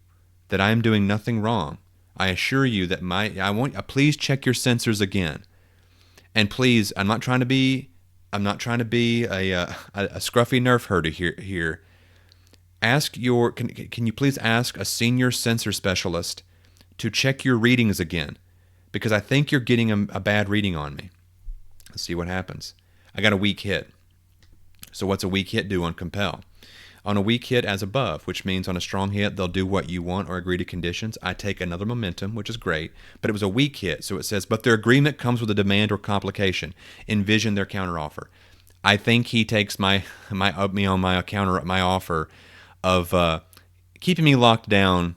S1: that I am doing nothing wrong. I assure you that please check your sensors again. And please, I'm not trying to be a scruffy nerf herder here. Can you please ask a senior sensor specialist to check your readings again? Because I think you're getting a bad reading on me. Let's see what happens. I got a weak hit. So what's a weak hit do on compel? On a weak hit as above, which means on a strong hit, they'll do what you want or agree to conditions. I take another momentum, which is great, but it was a weak hit. So it says, but their agreement comes with a demand or complication. Envision their counteroffer. I think he takes my offer of keeping me locked down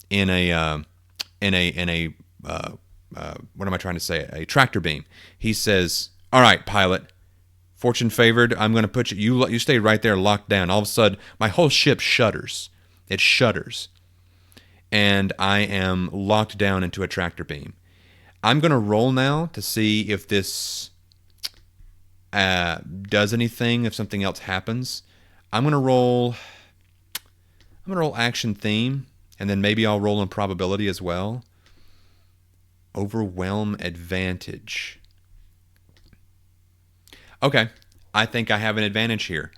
S1: in a what am I trying to say? A tractor beam. He says, all right, pilot. Fortune favored, I'm going to put you stay right there locked down. All of a sudden, my whole ship shudders. It shudders. And I am locked down into a tractor beam. I'm going to roll now to see if this does anything, if something else happens. I'm going to roll action theme, And then maybe I'll roll on probability as well. Overwhelm advantage. Okay, I think I have an advantage here.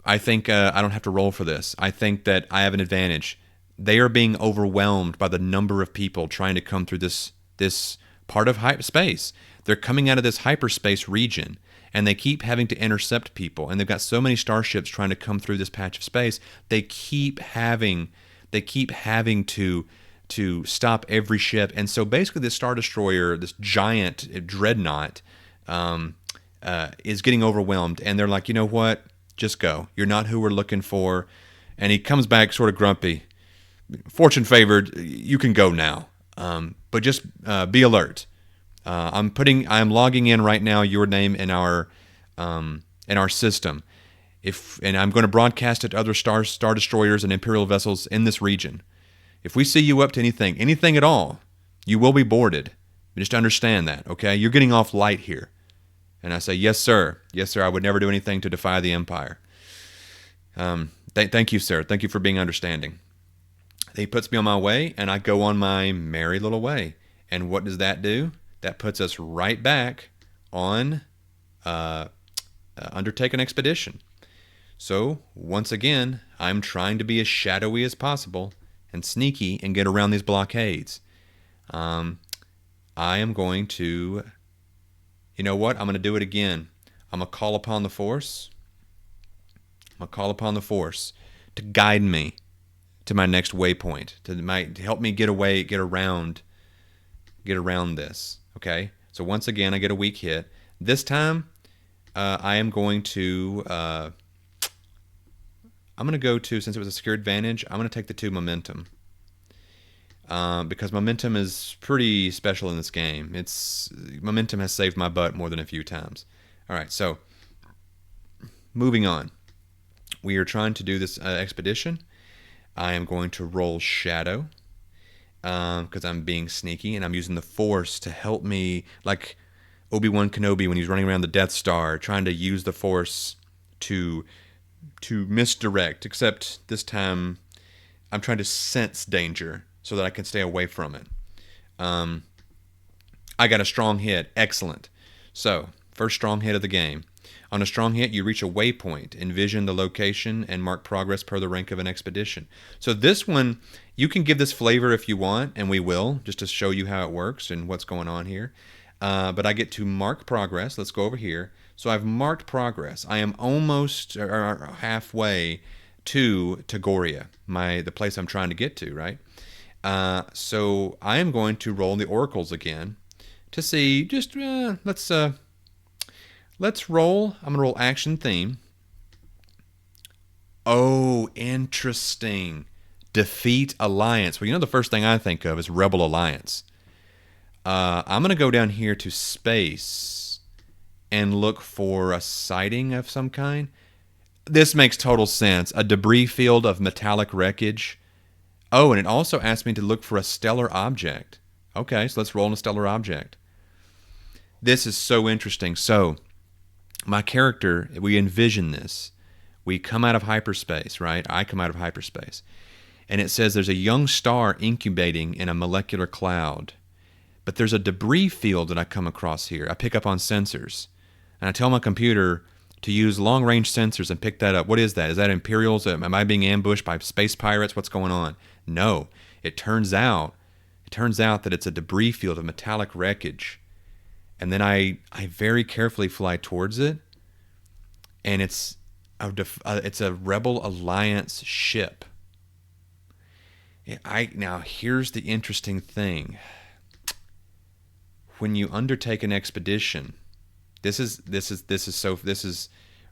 S1: I think I don't have to roll for this. I think that I have an advantage. They are being overwhelmed by the number of people trying to come through this part of hyperspace. They're coming out of this hyperspace region, and they keep having to intercept people. And they've got so many starships trying to come through this patch of space. They keep having to stop every ship. And so basically, this Star Destroyer, this giant dreadnought, is getting overwhelmed. And they're like, you know what? Just go. You're not who we're looking for. And he comes back sort of grumpy. Fortune favored. You can go now. But just be alert. I'm logging in right now your name in our system. And I'm going to broadcast it to other star destroyers and Imperial vessels in this region. If we see you up to anything at all, you will be boarded. Just understand that, okay? You're getting off light here. And I say, yes, sir. Yes, sir. I would never do anything to defy the Empire. Thank you, sir. Thank you for being understanding. He puts me on my way, and I go on my merry little way. And what does that do? That puts us right back on undertake an expedition. So, once again, I'm trying to be as shadowy as possible and sneaky and get around these blockades. I am going to... You know what? I'm going to do it again. I'm going to call upon the Force. To guide me to my next waypoint, to help me get around this. Okay? So once again, I get a weak hit. This time, I am going to... I'm going to go to, since it was a secure advantage, I'm going to take the 2 momentum. Because momentum is pretty special in this game. Momentum has saved my butt more than a few times. All right, so moving on. We are trying to do this expedition. I am going to roll Shadow because I'm being sneaky, and I'm using the Force to help me, like Obi-Wan Kenobi when he's running around the Death Star, trying to use the Force to misdirect, except this time I'm trying to sense danger so that I can stay away from it. I got a strong hit. Excellent. So, first strong hit of the game. On a strong hit, you reach a waypoint, envision the location, and mark progress per the rank of an expedition. So this one, you can give this flavor if you want, and we will, just to show you how it works and what's going on here. But I get to mark progress. Let's go over here. So I've marked progress. I am almost halfway to Tagoria, the place I'm trying to get to, right? So I am going to roll the oracles again to see. Just let's roll. I'm gonna roll action theme. Oh, interesting. Defeat Alliance. Well, you know the first thing I think of is Rebel Alliance. I'm gonna go down here to space and look for a sighting of some kind. This makes total sense. A debris field of metallic wreckage. Oh, and it also asked me to look for a stellar object. Okay, so let's roll in a stellar object. This is so interesting. So, my character, we envision this. We come out of hyperspace, right? I come out of hyperspace. And it says there's a young star incubating in a molecular cloud. But there's a debris field that I come across here. I pick up on sensors. And I tell my computer to use long-range sensors and pick that up. What is that? Is that Imperials? Am I being ambushed by space pirates? What's going on? No. It turns out that it's a debris field of metallic wreckage. And then I very carefully fly towards it. And it's a Rebel Alliance ship. Now, here's the interesting thing. When you undertake an expedition, this is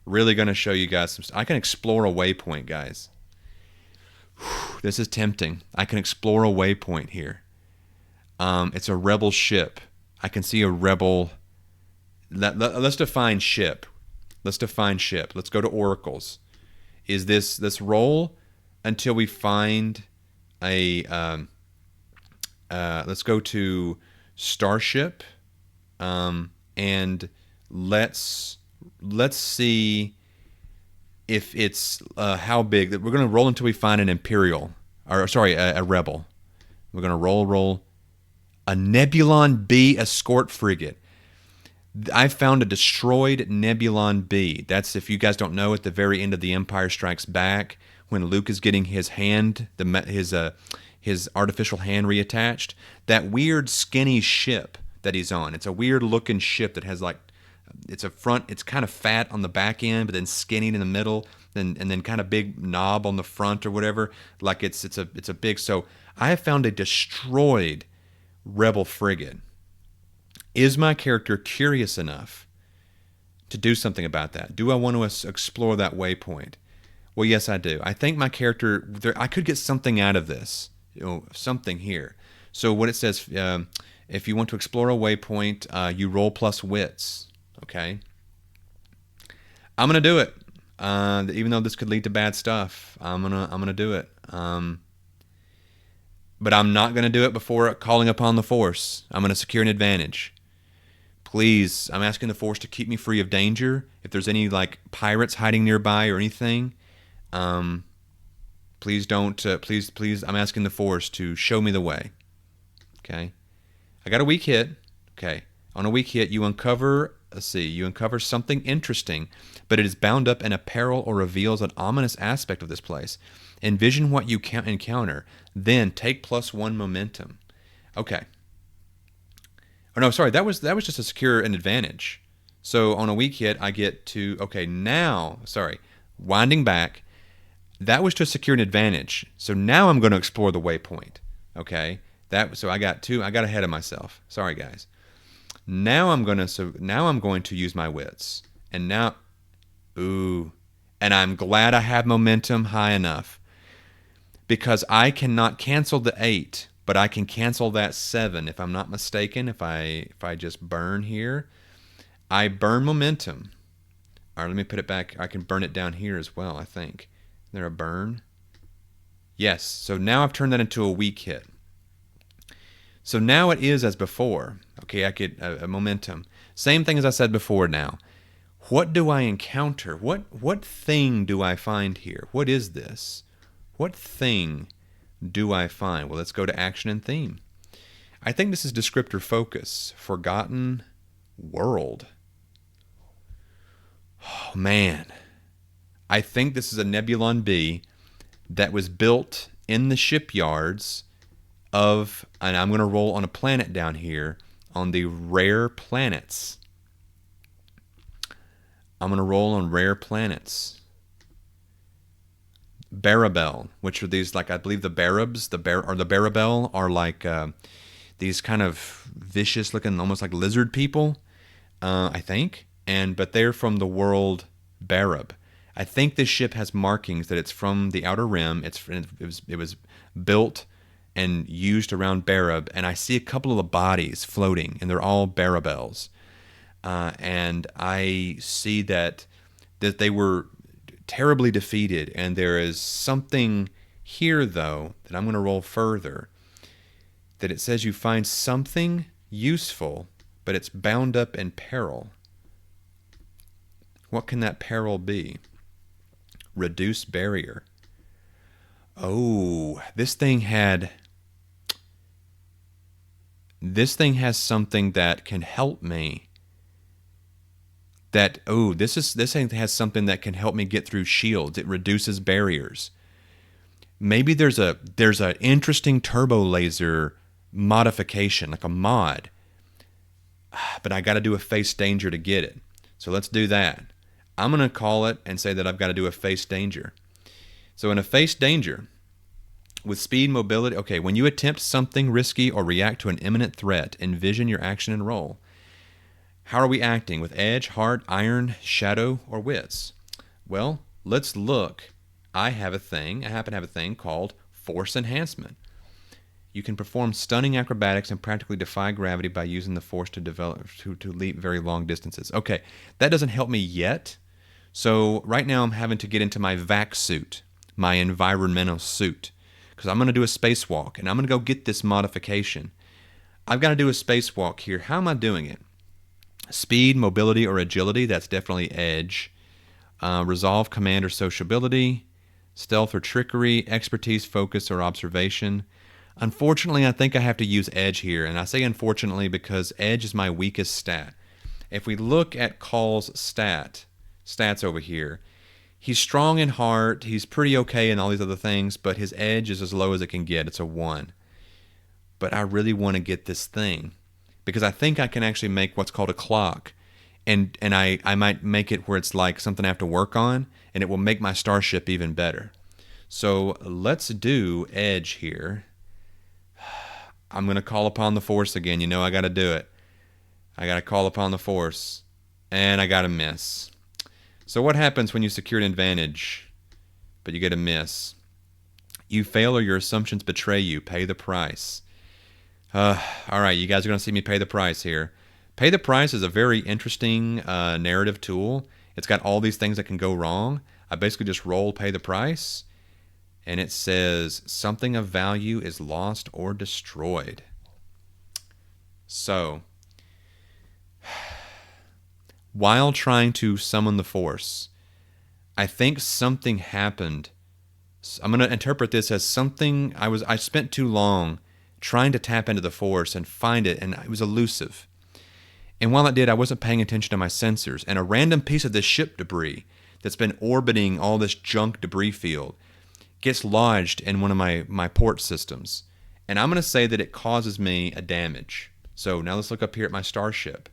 S1: really going to show you guys some. I can explore a waypoint, guys. This is tempting. I can explore a waypoint here. It's a Rebel ship. I can see a Rebel. Let's define ship. Let's go to oracles. Is this roll until we find a? Let's go to starship, and let's see if it's how big. We're going to roll until we find an Imperial. or sorry, a rebel. We're going to roll a Nebulon B escort frigate. I found a destroyed Nebulon B. That's, if you guys don't know, at the very end of The Empire Strikes Back, when Luke is getting his hand, his artificial hand reattached. That weird skinny ship that he's on. It's a weird looking ship that has it's kind of fat on the back end, but then skinny in the middle, and then kind of big knob on the front or whatever. Like it's a big. So I have found a destroyed Rebel frigate. Is my character curious enough to do something about that? Do I want to explore that waypoint? Well, yes, I do. I think my character, I could get something out of this, something here. So what it says, if you want to explore a waypoint, you roll plus wits. Okay, I'm gonna do it. Even though this could lead to bad stuff, I'm gonna do it. But I'm not gonna do it before calling upon the Force. I'm gonna secure an advantage. Please, I'm asking the Force to keep me free of danger. If there's any like pirates hiding nearby or anything, please don't. Please, I'm asking the Force to show me the way. Okay, I got a weak hit. Okay, on a weak hit, you uncover. Let's see. You uncover something interesting, but it is bound up in a peril or reveals an ominous aspect of this place. Envision what you encounter. Then take +1 momentum. Okay. Oh no, sorry. That was just to secure an advantage. So on a weak hit, I get to. Okay, now, sorry. Winding back. That was to secure an advantage. So now I'm going to explore the waypoint. Okay. So I got ahead of myself. Sorry, guys. Now I'm going to use my wits. And now, and I'm glad I have momentum high enough, because I cannot cancel the 8, but I can cancel that 7 if I'm not mistaken. If I just burn here, I burn momentum. All right, let me put it back. I can burn it down here as well, I think. Is there a burn? Yes. So now I've turned that into a weak hit. So now it is as before. Okay, I get a momentum. Same thing as I said before now. What do I encounter? What thing do I find here? What is this? What thing do I find? Well, let's go to action and theme. I think this is descriptor focus. Forgotten world. Oh, man. I think this is a Nebulon B that was built in the shipyards of, and I'm going to roll on a planet down here, on the rare planets. I'm going to roll on rare planets. Barabel, which are these, like, I believe the Barabs, the Barabel are like these kind of vicious looking, almost like lizard people, I think. But they're from the world Barab. I think this ship has markings that it's from the Outer Rim. It was built and used around Barab, and I see a couple of the bodies floating, and they're all Barabels. And I see that they were terribly defeated, and there is something here, though, that I'm going to roll further, that it says you find something useful, but it's bound up in peril. What can that peril be? Reduce barrier. Oh, this thing has something that can help me. This thing has something that can help me get through shields. It reduces barriers. Maybe there's an interesting turbo laser modification, like a mod. But I got to do a face danger to get it. So let's do that. I'm going to call it and say that I've got to do a face danger. So in a face danger, with speed, mobility, okay, when you attempt something risky or react to an imminent threat, envision your action and roll. How are we acting? With edge, heart, iron, shadow, or wits? Well, let's look. I happen to have a thing called force enhancement. You can perform stunning acrobatics and practically defy gravity by using the force to leap very long distances. Okay, that doesn't help me yet. So right now I'm having to get into my vac suit, my environmental suit, because I'm going to do a spacewalk, and I'm going to go get this modification. I've got to do a spacewalk here. How am I doing it? Speed, mobility, or agility, that's definitely edge. Resolve, command, or sociability. stealth or trickery, expertise, focus, or observation. Unfortunately, I think I have to use edge here, and I say unfortunately because edge is my weakest stat. If we look at Call's stats over here, he's strong in heart, he's pretty okay in all these other things, but his edge is as low as it can get. It's a 1. But I really want to get this thing because I think I can actually make what's called a clock. And I might make it where it's like something I have to work on, and it will make my starship even better. So let's do edge here. I'm going to call upon the force again. You know I got to do it. I got to call upon the force, and I got to miss. So what happens when you secure an advantage, but you get a miss? You fail or your assumptions betray you. Pay the price. All right, you guys are going to see me pay the price here. Pay the price is a very interesting narrative tool. It's got all these things that can go wrong. I basically just roll pay the price, and it says something of value is lost or destroyed. So, while trying to summon the force, I think something happened. I'm going to interpret this as something I spent too long trying to tap into the force and find it, and it was elusive. And while it did, I wasn't paying attention to my sensors, and a random piece of this ship debris that's been orbiting all this junk debris field gets lodged in one of my port systems. And I'm going to say that it causes me a damage. So now let's look up here at my starship.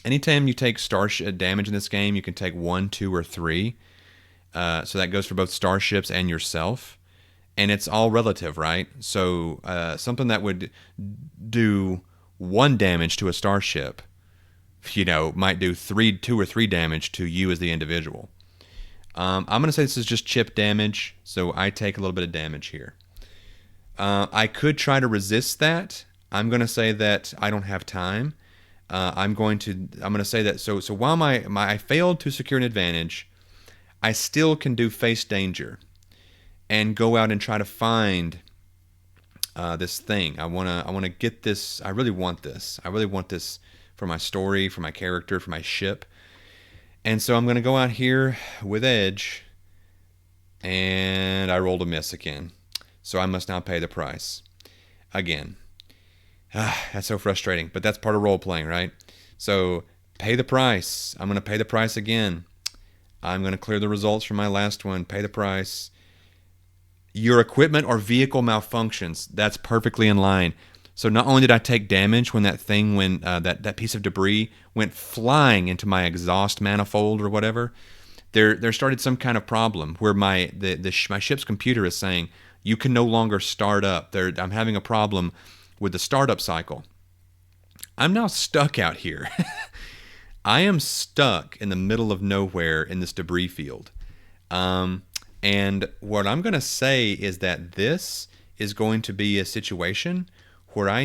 S1: Anytime you take starship damage in this game, you can take 1, 2, or 3. So that goes for both starships and yourself. And it's all relative, right? So something that would do 1 damage to a starship, might do 2 or 3 damage to you as the individual. I'm going to say this is just chip damage, so I take a little bit of damage here. I could try to resist that. I'm going to say that I don't have time. I'm going to say that so while I failed to secure an advantage, I still can do face danger and go out and try to find this thing. I want to get this. I really want this. I really want this for my story, for my character, for my ship. And so I'm going to go out here with edge, and I rolled a miss again. So I must now pay the price again. That's so frustrating, but that's part of role-playing, right? So pay the price. I'm going to pay the price again. I'm going to clear the results from my last one. Pay the price. Your equipment or vehicle malfunctions. That's perfectly in line. So not only did I take damage when that thing, that piece of debris went flying into my exhaust manifold or whatever, there started some kind of problem where my ship's computer is saying you can no longer start up. I'm having a problem with the startup cycle. I'm now stuck out here. I am stuck in the middle of nowhere in this debris field. And what I'm going to say is that this is going to be a situation where I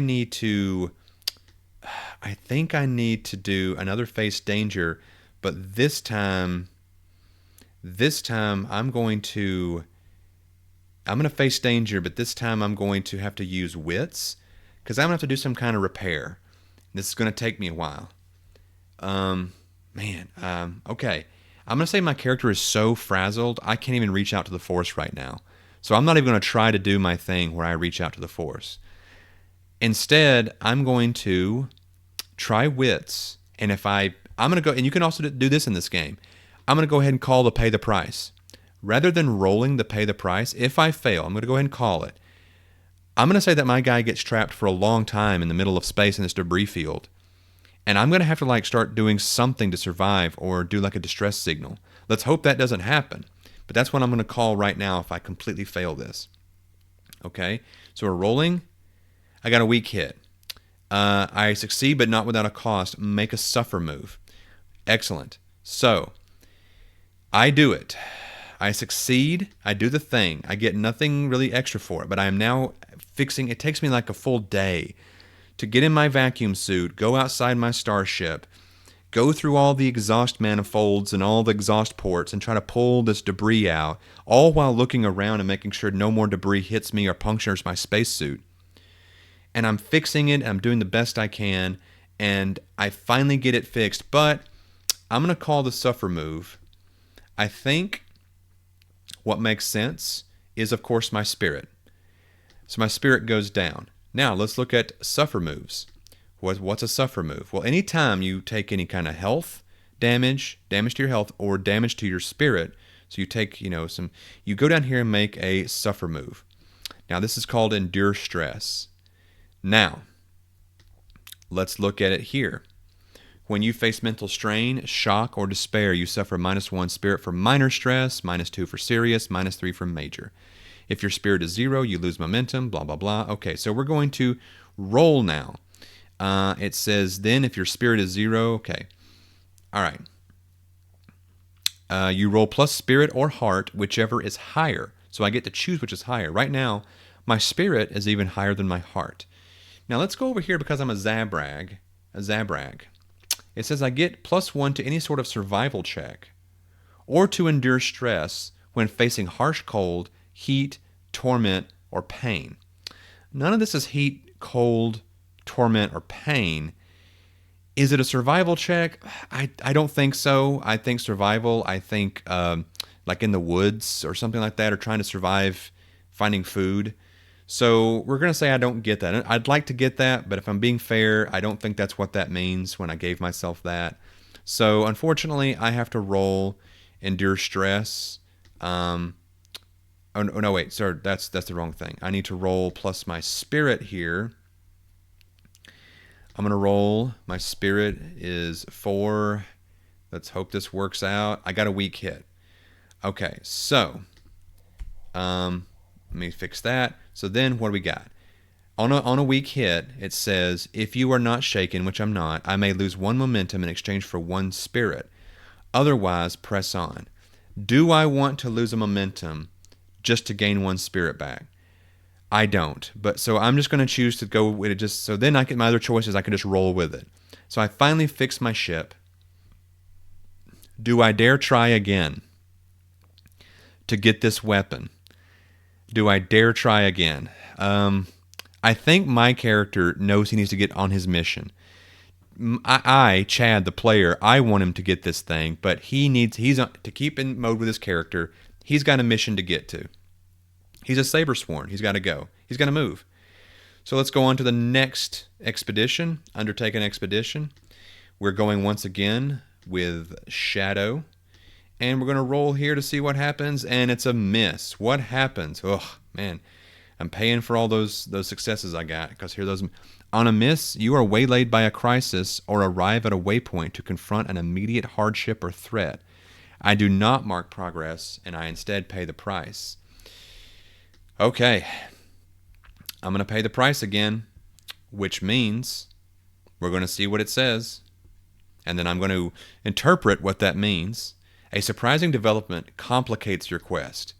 S1: think I need to do another face danger, but this time I'm going to face danger, but this time I'm going to have to use wits because I'm going to have to do some kind of repair. This is going to take me a while. Okay. I'm going to say my character is so frazzled, I can't even reach out to the Force right now. So I'm not even going to try to do my thing where I reach out to the Force. Instead, I'm going to try wits, and I'm going to go, and you can also do this in this game. I'm going to go ahead and call the pay the price. Rather than rolling the pay the price, if I fail, I'm going to go ahead and call it. I'm going to say that my guy gets trapped for a long time in the middle of space in this debris field. And I'm going to have to start doing something to survive or do a distress signal. Let's hope that doesn't happen. But that's what I'm going to call right now if I completely fail this. Okay, so we're rolling. I got a weak hit. I succeed, but not without a cost. Make a suffer move. Excellent. So I do it. I succeed. I do the thing. I get nothing really extra for it, but I am now fixing. It takes me a full day to get in my vacuum suit, go outside my starship, go through all the exhaust manifolds and all the exhaust ports and try to pull this debris out, all while looking around and making sure no more debris hits me or punctures my spacesuit. And I'm fixing it, I'm doing the best I can, and I finally get it fixed, but I'm going to call the suffer move. I think What makes sense is, of course, my spirit. So my spirit goes down. Now, let's look at suffer moves. What's a suffer move? Well, anytime you take any kind of health damage to your health, or damage to your spirit, so you take, you go down here and make a suffer move. Now, this is called endure stress. Now, let's look at it here. When you face mental strain, shock, or despair, you suffer -1 spirit for minor stress, -2 for serious, -3 for major. If your spirit is 0, you lose momentum, blah, blah, blah. Okay, so we're going to roll now. It says then if your spirit is 0, okay. All right. You roll plus spirit or heart, whichever is higher. So I get to choose which is higher. Right now, my spirit is even higher than my heart. Now let's go over here because I'm a Zabrag. It says I get +1 to any sort of survival check or to endure stress when facing harsh cold, heat, torment, or pain. None of this is heat, cold, torment, or pain. Is it a survival check? I don't think so. I think survival, like in the woods or something like that, or trying to survive finding food. So we're going to say I don't get that. I'd like to get that, but if I'm being fair, I don't think that's what that means when I gave myself that. So unfortunately, I have to roll endure stress. Oh no, wait, sorry, that's the wrong thing. I need to roll plus my spirit here. I'm going to roll. My spirit is 4. Let's hope this works out. I got a weak hit. Okay, so let me fix that. So then what do we got? On a weak hit, it says, if you are not shaken, which I'm not, I may lose 1 momentum in exchange for 1 spirit. Otherwise, press on. Do I want to lose a momentum just to gain 1 spirit back? I don't. But so I'm just going to choose to go with it. So then my other choice is I can just roll with it. So I finally fix my ship. Do I dare try again to get this weapon? Do I dare try again? I think my character knows he needs to get on his mission. Chad, the player, I want him to get this thing, but to keep in mode with his character, he's got a mission to get to. He's a Sabersworn. He's got to go. He's going to move. So let's go on to the next expedition, undertake an expedition. We're going once again with Shadow. And we're going to roll here to see what happens, and it's a miss. What happens? Oh, man. I'm paying for all those successes I got, because here those. On a miss, you are waylaid by a crisis or arrive at a waypoint to confront an immediate hardship or threat. I do not mark progress, and I instead pay the price. Okay, I'm going to pay the price again, which means we're going to see what it says, and then I'm going to interpret what that means. A surprising development complicates your quest.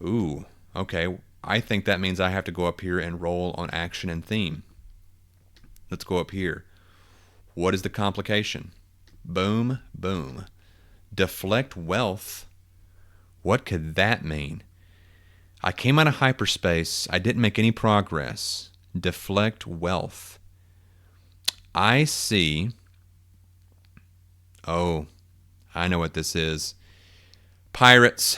S1: Ooh, okay, I think that means I have to go up here and roll on action and theme. Let's go up here. What is the complication? Boom, boom. Deflect wealth. What could that mean? I came out of hyperspace. I didn't make any progress. Deflect wealth. I see. Oh, I know what this is. Pirates.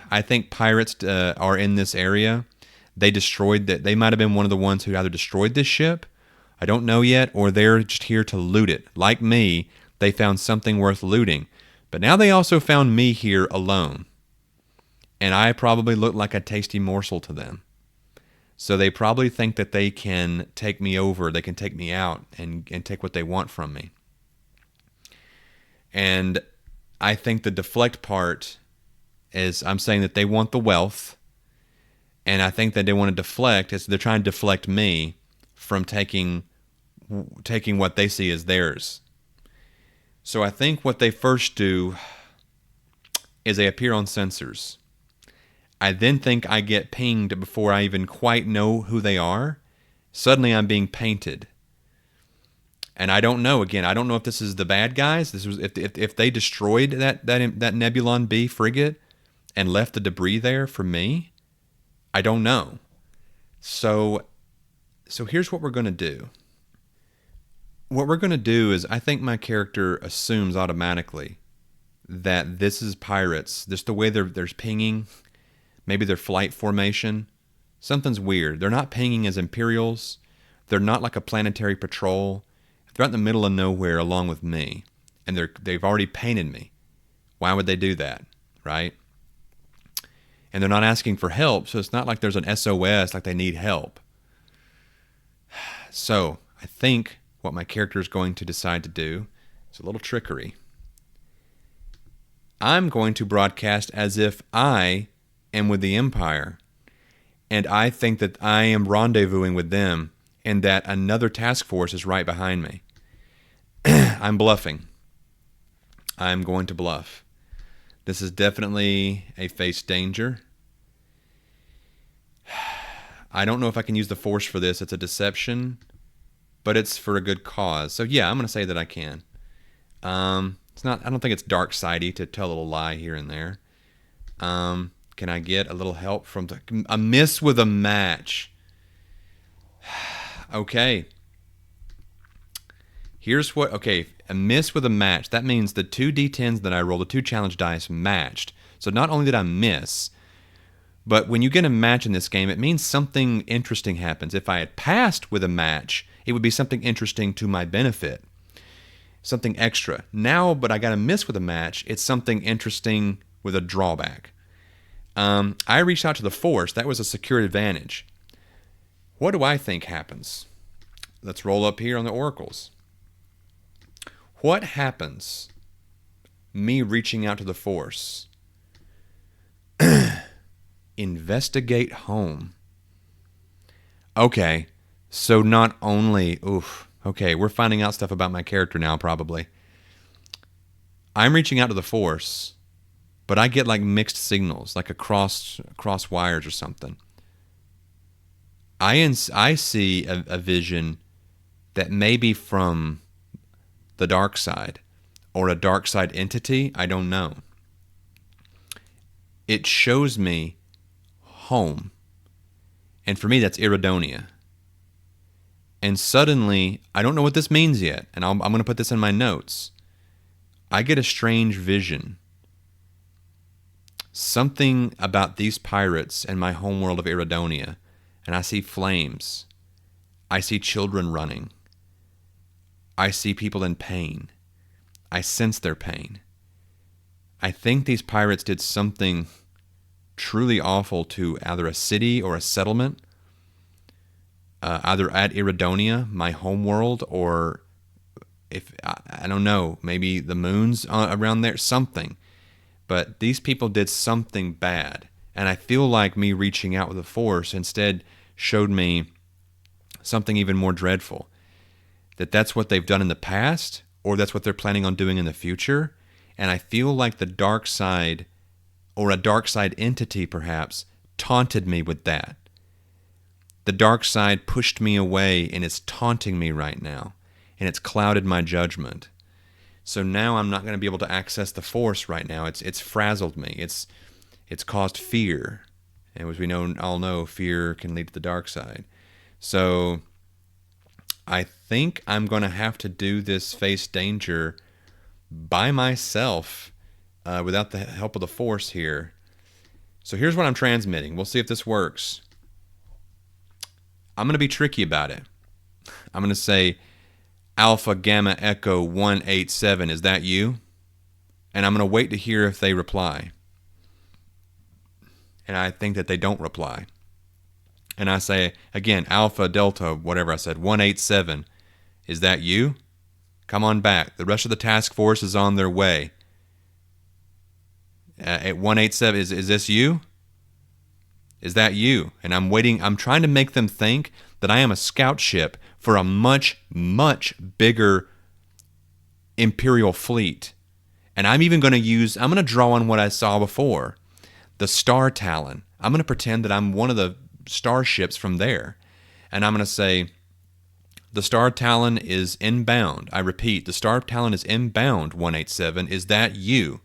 S1: I think pirates are in this area. They destroyed that. They might have been one of the ones who either destroyed this ship, I don't know yet, or they're just here to loot it. Like me, they found something worth looting. But now they also found me here alone. And I probably look like a tasty morsel to them. So they probably think that they can take me over, they can take me out and take what they want from me. And I think the deflect part is I'm saying that they want the wealth, and I think that they want to deflect, they're trying to deflect me from taking what they see as theirs. So I think what they first do is they appear on sensors. I then think I get pinged before I even quite know who they are. Suddenly I'm being painted. And I don't know, again, I don't know if this is the bad guys. This was if they destroyed that Nebulon B frigate and left the debris there for me. I don't know. So here's what we're going to do. What we're going to do is I think my character assumes automatically that this is pirates. Just the way they're pinging, maybe their flight formation, something's weird. They're not pinging as Imperials. They're not like a planetary patrol. They're out in the middle of nowhere along with me, and they've already painted me. Why would they do that, right? And they're not asking for help, so it's not like there's an SOS, like they need help. So I think what my character is going to decide to do is a little trickery. I'm going to broadcast as if I am with the Empire, and I think that I am rendezvousing with them, and that another task force is right behind me. I'm bluffing. I'm going to bluff. This is definitely a face danger. I don't know if I can use the Force for this. It's a deception, but it's for a good cause. So yeah, I'm going to say that I can. It's not. I don't think it's dark-sidey to tell a little lie here and there. Can I get a little help from a miss with a match? Okay. Here's what. Okay, a miss with a match. That means the 2 D10s that I rolled, the 2 challenge dice, matched. So not only did I miss, but when you get a match in this game, it means something interesting happens. If I had passed with a match, it would be something interesting to my benefit. Something extra. Now, but I got a miss with a match, it's something interesting with a drawback. I reached out to the Force. That was a secured advantage. What do I think happens? Let's roll up here on the oracles. What happens? Me reaching out to the Force. Investigate home. Okay, so not only... Okay, we're finding out stuff about my character now, probably. I'm reaching out to the Force, but I get like mixed signals, like across wires or something. I see a vision that may be from the dark side or a dark side entity. I don't know. It shows me home, and for me that's Iridonia. And suddenly, I don't know what this means yet, and I'm going to put this in my notes. I get a strange vision. Something about these pirates and my homeworld of Iridonia, and I see flames. I see children running. I see people in pain. I sense their pain. I think these pirates did something truly awful to either a city or a settlement, either at Iridonia, my homeworld, or if I don't know, maybe the moon's around there, something. But these people did something bad, and I feel like me reaching out with the Force instead showed me something even more dreadful. That's what they've done in the past, or that's what they're planning on doing in the future. And I feel like the dark side, or a dark side entity perhaps, taunted me with that. The dark side pushed me away, and it's taunting me right now, and it's clouded my judgment. So now I'm not going to be able to access the Force right now. It's frazzled me. It's caused fear, and as we all know, fear can lead to the dark side. So I think I'm going to have to do this face danger by myself without the help of the Force here. So here's what I'm transmitting. We'll see if this works. I'm going to be tricky about it. I'm going to say, Alpha Gamma Echo 187, is that you? And I'm going to wait to hear if they reply. And I think that they don't reply. And I say, again, Alpha Delta, whatever I said, 187, is that you? Come on back. The rest of the task force is on their way. At 187, is this you? Is that you? And I'm waiting. I'm trying to make them think that I am a scout ship for a much, much bigger Imperial fleet. And I'm even going to draw on what I saw before. The Star Talon. I'm going to pretend that I'm one of the starships from there. And I'm going to say, the Star Talon is inbound. I repeat, the Star Talon is inbound, 187. Is that you?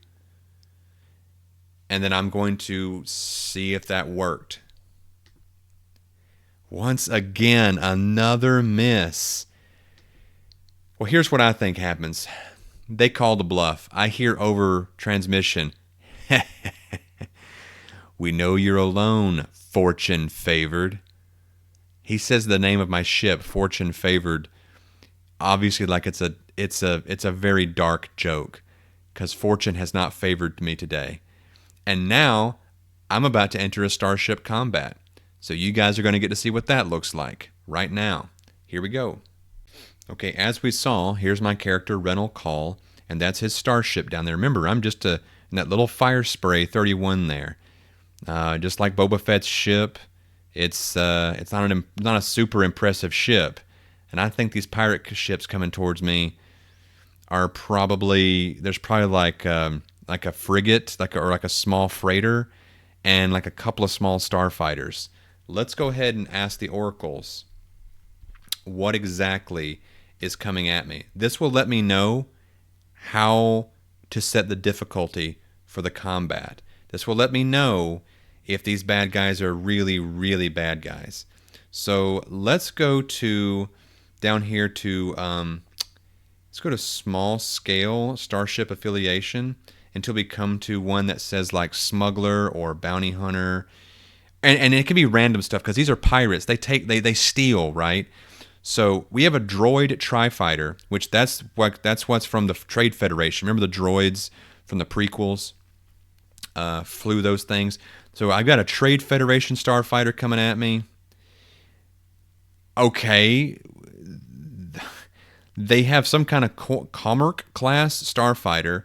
S1: And then I'm going to see if that worked. Once again, another miss. Well, here's what I think happens. They called a bluff. I hear over transmission. We know you're alone, fortune favored. He says the name of my ship, fortune favored. Obviously, like it's a very dark joke, because fortune has not favored me today. And now I'm about to enter a starship combat. So you guys are going to get to see what that looks like right now. Here we go. Okay, as we saw, here's my character, Renal Call, and that's his starship down there. Remember, I'm just in that little fire spray 31 there. Just like Boba Fett's ship, it's not a super impressive ship. And I think these pirate ships coming towards me are there's probably like a frigate, or like a small freighter, and like a couple of small starfighters. Let's go ahead and ask the oracles what exactly is coming at me. This will let me know how to set the difficulty for the combat. This will let me know if these bad guys are really, really bad guys. So let's go down here to let's go to small scale starship affiliation until we come to one that says like smuggler or bounty hunter, and it can be random stuff because these are pirates. They steal, right? So we have a droid tri-fighter, which that's what's from the Trade Federation. Remember the droids from the prequels? Flew those things. So I've got a Trade Federation starfighter coming at me. Okay, they have some kind of Comarch class starfighter,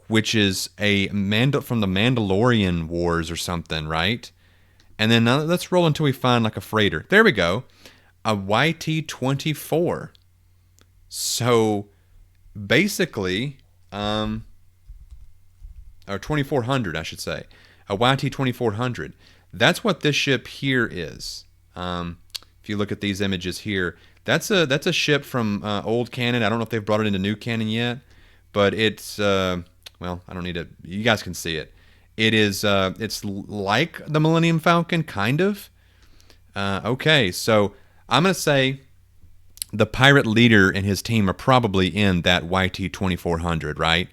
S1: which is from the Mandalorian Wars or something, right? And then let's roll until we find like a freighter. There we go. A YT-24. So basically, or 2400, I should say. A YT-2400. That's what this ship here is. If you look at these images here, that's a ship from old canon. I don't know if they've brought it into new canon yet, but it's well, I don't need to. You guys can see it. It is. It's like the Millennium Falcon, kind of. Okay, so I'm gonna say the pirate leader and his team are probably in that YT-2400, right?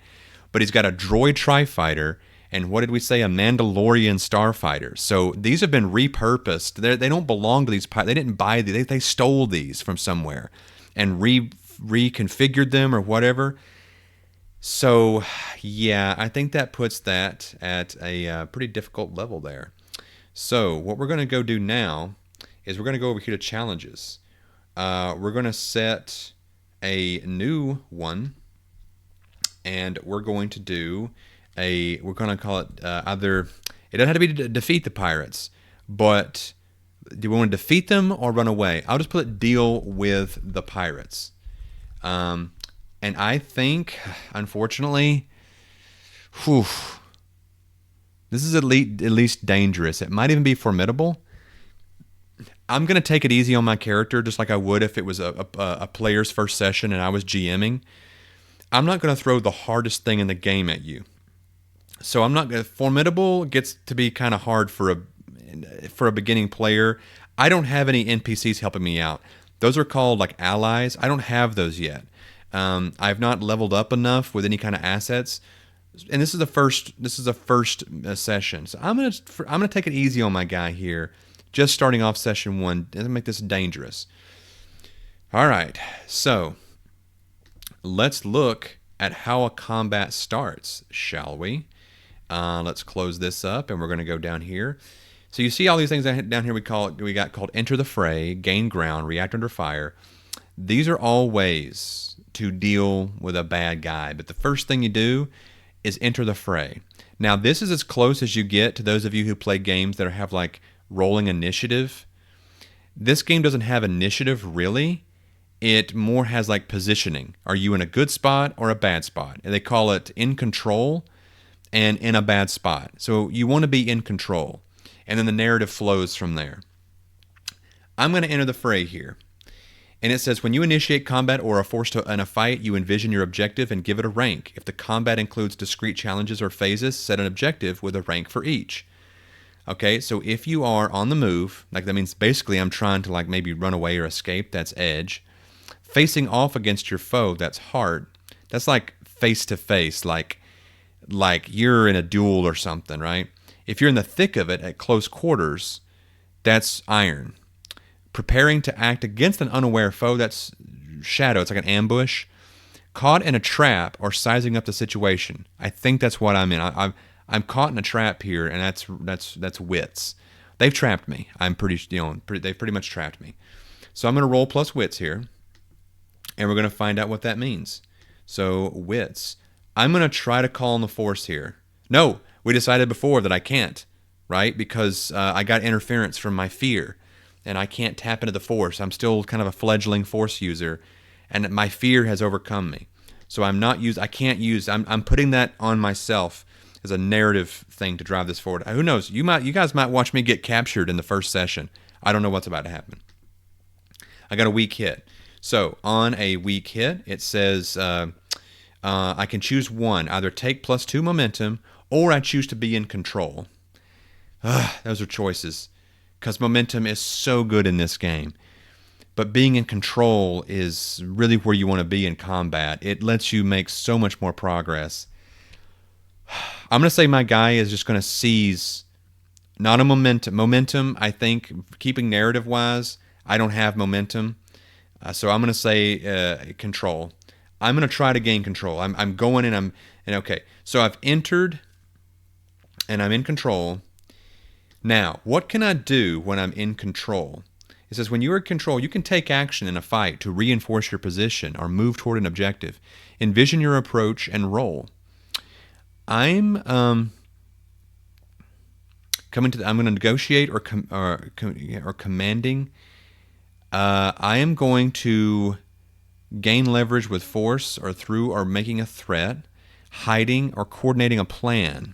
S1: But he's got a droid tri-fighter, and what did we say? A Mandalorian starfighter. So these have been repurposed. They don't belong to these pirates. They didn't buy these. They stole these from somewhere and reconfigured them or whatever. So, yeah, I think that puts that at a pretty difficult level there. So what we're going to go do now is we're going to go over here to challenges. We're going to set a new one, and we're going to do we're going to call it either, it doesn't have to be to defeat the pirates, but do we want to defeat them or run away? I'll just put deal with the pirates. And I think, unfortunately, this is at least dangerous. It might even be formidable. I'm going to take it easy on my character, just like I would if it was a player's first session and I was GMing. I'm not going to throw the hardest thing in the game at you. So I'm not going to. Formidable gets to be kind of hard for a beginning player. I don't have any NPCs helping me out. Those are called like allies. I don't have those yet. I've not leveled up enough with any kind of assets, and this is the first session. So I'm gonna take it easy on my guy here, just starting off session 1. Doesn't make this dangerous. All right, so let's look at how a combat starts, shall we? Let's close this up, and we're gonna go down here. So you see all these things down here. We got called enter the fray, gain ground, react under fire. These are all ways to deal with a bad guy, but the first thing you do is enter the fray. Now, this is as close as you get to those of you who play games that have like rolling initiative. This game doesn't have initiative really. It more has like positioning. Are you in a good spot or a bad spot? And they call it in control and in a bad spot. So you want to be in control, and then the narrative flows from there. I'm going to enter the fray here. And it says, when you initiate combat or are forced in a fight, you envision your objective and give it a rank. If the combat includes discrete challenges or phases, set an objective with a rank for each. Okay, so if you are on the move, like that means basically I'm trying to like maybe run away or escape, that's edge. Facing off against your foe, that's heart. That's like face to face, like you're in a duel or something, right? If you're in the thick of it at close quarters, that's iron. Preparing to act against an unaware foe, that's shadow. It's like an ambush. Caught in a trap or sizing up the situation. I think that's what I'm in. I'm caught in a trap here, and that's wits. They've trapped me. They've pretty much trapped me. So I'm going to roll plus wits here, and we're going to find out what that means. So wits. I'm going to try to call on the force here. No, we decided before that I can't, right? Because I got interference from my fear, and I can't tap into the force. I'm still kind of a fledgling force user, and my fear has overcome me. So I'm putting that on myself as a narrative thing to drive this forward. Who knows? You guys might watch me get captured in the first session. I don't know what's about to happen. I got a weak hit. So on a weak hit, it says I can choose one. Either take +2 momentum, or I choose to be in control. Those are choices, because momentum is so good in this game. But being in control is really where you want to be in combat. It lets you make so much more progress. I'm going to say my guy is just going to seize, not a momentum. Momentum, I think, keeping narrative-wise, I don't have momentum. So I'm going to say control. I'm going to try to gain control. I'm going and okay. So I've entered, and I'm in control. Now, what can I do when I'm in control? It says, when you are in control, you can take action in a fight to reinforce your position or move toward an objective. Envision your approach and roll. I'm going to negotiate or commanding. I am going to gain leverage with force or through or making a threat, hiding or coordinating a plan.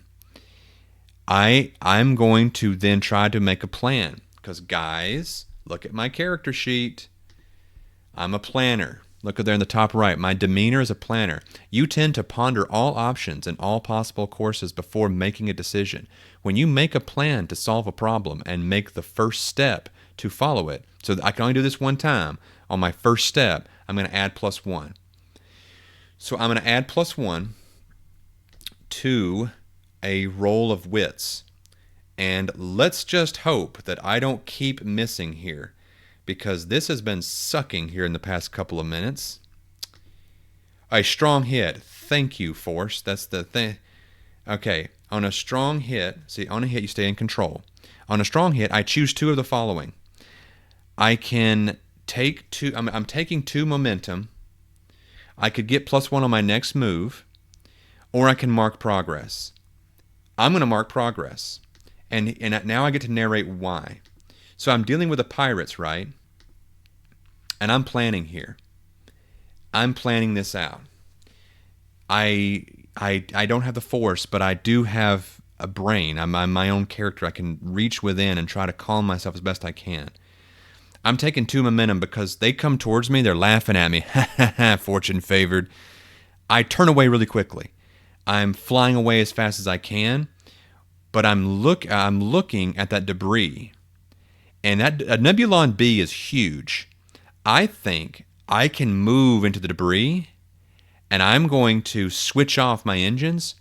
S1: I'm going to then try to make a plan, because guys, look at my character sheet. I'm a planner. Look there in the top right. My demeanor is a planner. You tend to ponder all options and all possible courses before making a decision. When you make a plan to solve a problem and make the first step to follow it, so I can only do this one time, on my first step, I'm going to add +1. So I'm going to add +1 to a roll of wits. And let's just hope that I don't keep missing here, because this has been sucking here in the past couple of minutes. A strong hit. Thank you, force. That's the thing. Okay, on a strong hit, see, on a hit you stay in control. On a strong hit, I choose 2 of the following. I can take 2, I'm taking 2 momentum. I could get +1 on my next move, or I can mark progress. I'm going to mark progress. And now I get to narrate why. So I'm dealing with the pirates, right? And I'm planning here. I'm planning this out. I don't have the force, but I do have a brain. I'm my own character. I can reach within and try to calm myself as best I can. I'm taking 2 momentum because they come towards me. They're laughing at me. Fortune favored. I turn away really quickly. I'm flying away as fast as I can, but I'm looking at that debris. And that Nebulon B is huge. I think I can move into the debris, and I'm going to switch off my engines,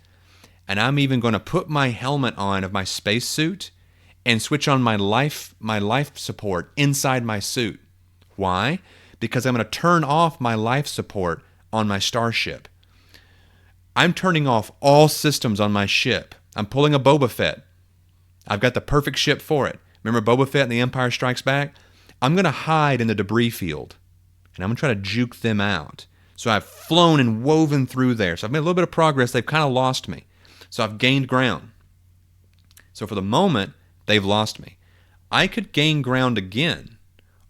S1: and I'm even going to put my helmet on of my spacesuit and switch on my life support inside my suit. Why? Because I'm going to turn off my life support on my starship. I'm turning off all systems on my ship. I'm pulling a Boba Fett. I've got the perfect ship for it. Remember Boba Fett in The Empire Strikes Back? I'm going to hide in the debris field, and I'm going to try to juke them out. So I've flown and woven through there. So I've made a little bit of progress. They've kind of lost me. So I've gained ground. So for the moment, they've lost me. I could gain ground again,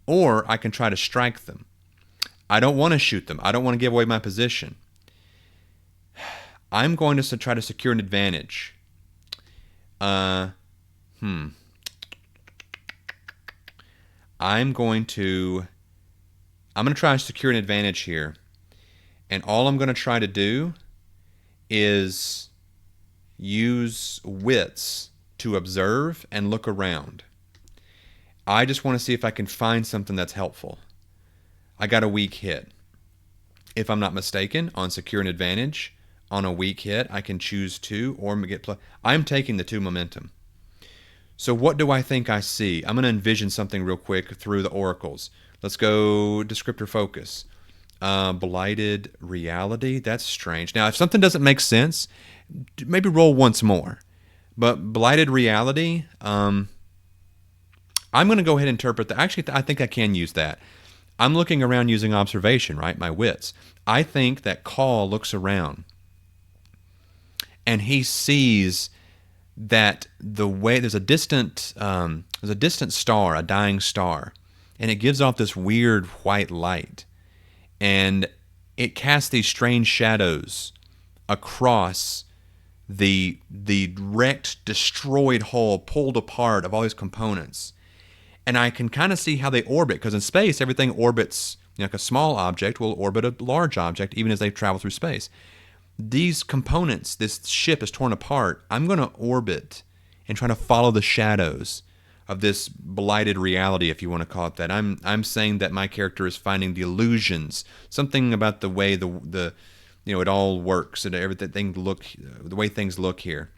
S1: or I can try to strike them. I don't want to shoot them. I don't want to give away my position. I'm going to try to secure an advantage. I'm going to try to secure an advantage here. And all I'm going to try to do is use wits to observe and look around. I just want to see if I can find something that's helpful. I got a weak hit. If I'm not mistaken, on secure an advantage, on a weak hit. I can choose 2 or get plus. I'm taking the 2 momentum. So what do I think I see? I'm going to envision something real quick through the oracles. Let's go descriptor focus. Blighted reality. That's strange. Now, if something doesn't make sense, maybe roll once more. But blighted reality, I'm going to go ahead and interpret that. Actually, I think I can use that. I'm looking around using observation, right? My wits. I think that Call looks around and he sees that the way there's a distant star, a dying star, and it gives off this weird white light, and it casts these strange shadows across the wrecked, destroyed hull, pulled apart of all these components. And I can kind of see how they orbit, because in space everything orbits. Like a small object will orbit a large object even as they travel through space. These components, this ship is torn apart. I'm going to orbit and try to follow the shadows of this blighted reality, if you want to call it that. I'm saying that my character is finding the illusions, something about the way the it all works and everything the way things look here.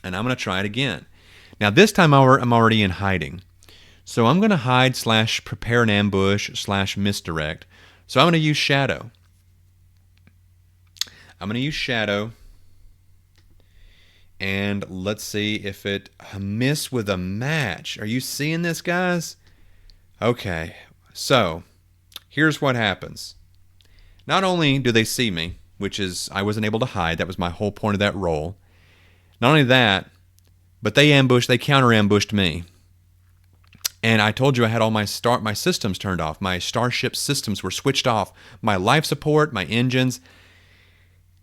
S1: And I'm going to try it again. Now this time I'm already in hiding. So I'm going to hide / prepare an ambush / misdirect. So I'm going to use shadow. And let's see if it miss with a match. Are you seeing this, guys? Okay, so here's what happens. Not only do they see me, which is I wasn't able to hide. That was my whole point of that roll. Not only that, but they counter ambushed me. And I told you I had all my systems turned off. My starship systems were switched off. My life support, my engines.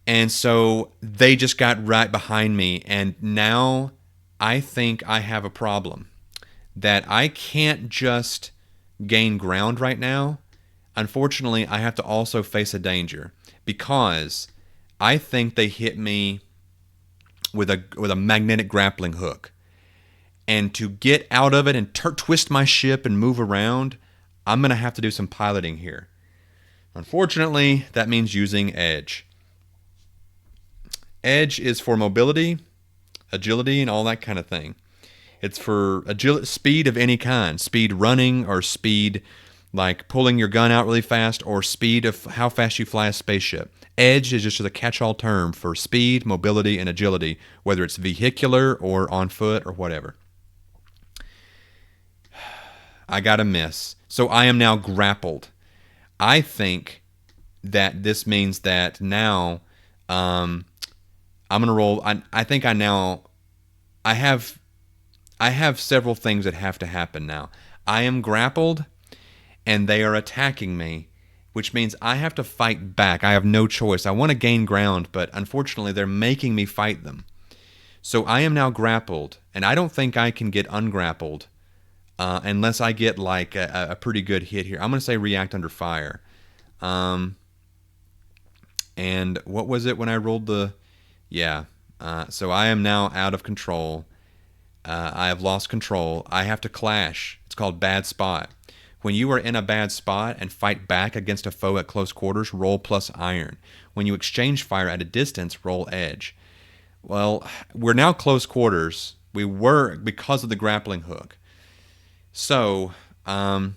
S1: And so they just got right behind me. And now I think I have a problem. That I can't just gain ground right now. Unfortunately, I have to also face a danger. Because I think they hit me with a magnetic grappling hook. And to get out of it and twist my ship and move around, I'm going to have to do some piloting here. Unfortunately, that means using Edge. Edge is for mobility, agility, and all that kind of thing. It's for speed of any kind. Speed running, or speed like pulling your gun out really fast, or speed of how fast you fly a spaceship. Edge is just a catch-all term for speed, mobility, and agility, whether it's vehicular or on foot or whatever. I got a miss. So I am now grappled. I think that this means that now I'm going to roll. I think I have several things that have to happen now. I am grappled and they are attacking me, which means I have to fight back. I have no choice. I want to gain ground, but unfortunately they're making me fight them. So I am now grappled, and I don't think I can get ungrappled unless I get like a pretty good hit here. I'm going to say react under fire. And what was it when I rolled the... Yeah. So I am now out of control. I have lost control. I have to clash. It's called bad spot. When you are in a bad spot and fight back against a foe at close quarters, roll plus iron. When you exchange fire at a distance, roll edge. Well, we're now close quarters. We were because of the grappling hook. So, I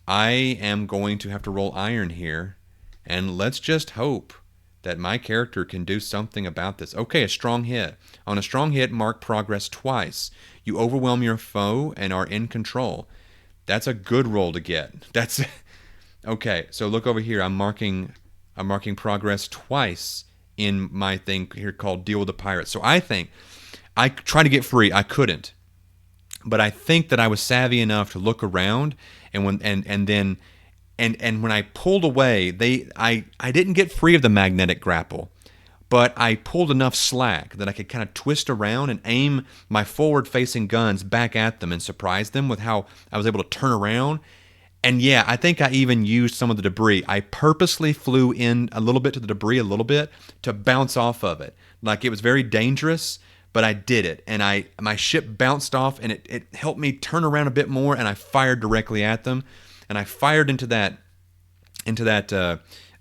S1: am going to have to roll iron here, and let's just hope that my character can do something about this. Okay, a strong hit. On a strong hit, mark progress twice. You overwhelm your foe and are in control. That's a good roll to get. That's okay. So look over here. I'm marking progress twice in my thing here called Deal with the Pirates. So I think I tried to get free. I couldn't. But I think that I was savvy enough to look around, and when I pulled away, I didn't get free of the magnetic grapple, but I pulled enough slack that I could kind of twist around and aim my forward-facing guns back at them and surprise them with how I was able to turn around. And yeah, I think I even used some of the debris. I purposely flew in a little bit to the debris a little bit to bounce off of it. Like, it was very dangerous, but I did it, and my ship bounced off, and it helped me turn around a bit more, and I fired directly at them, and I fired into that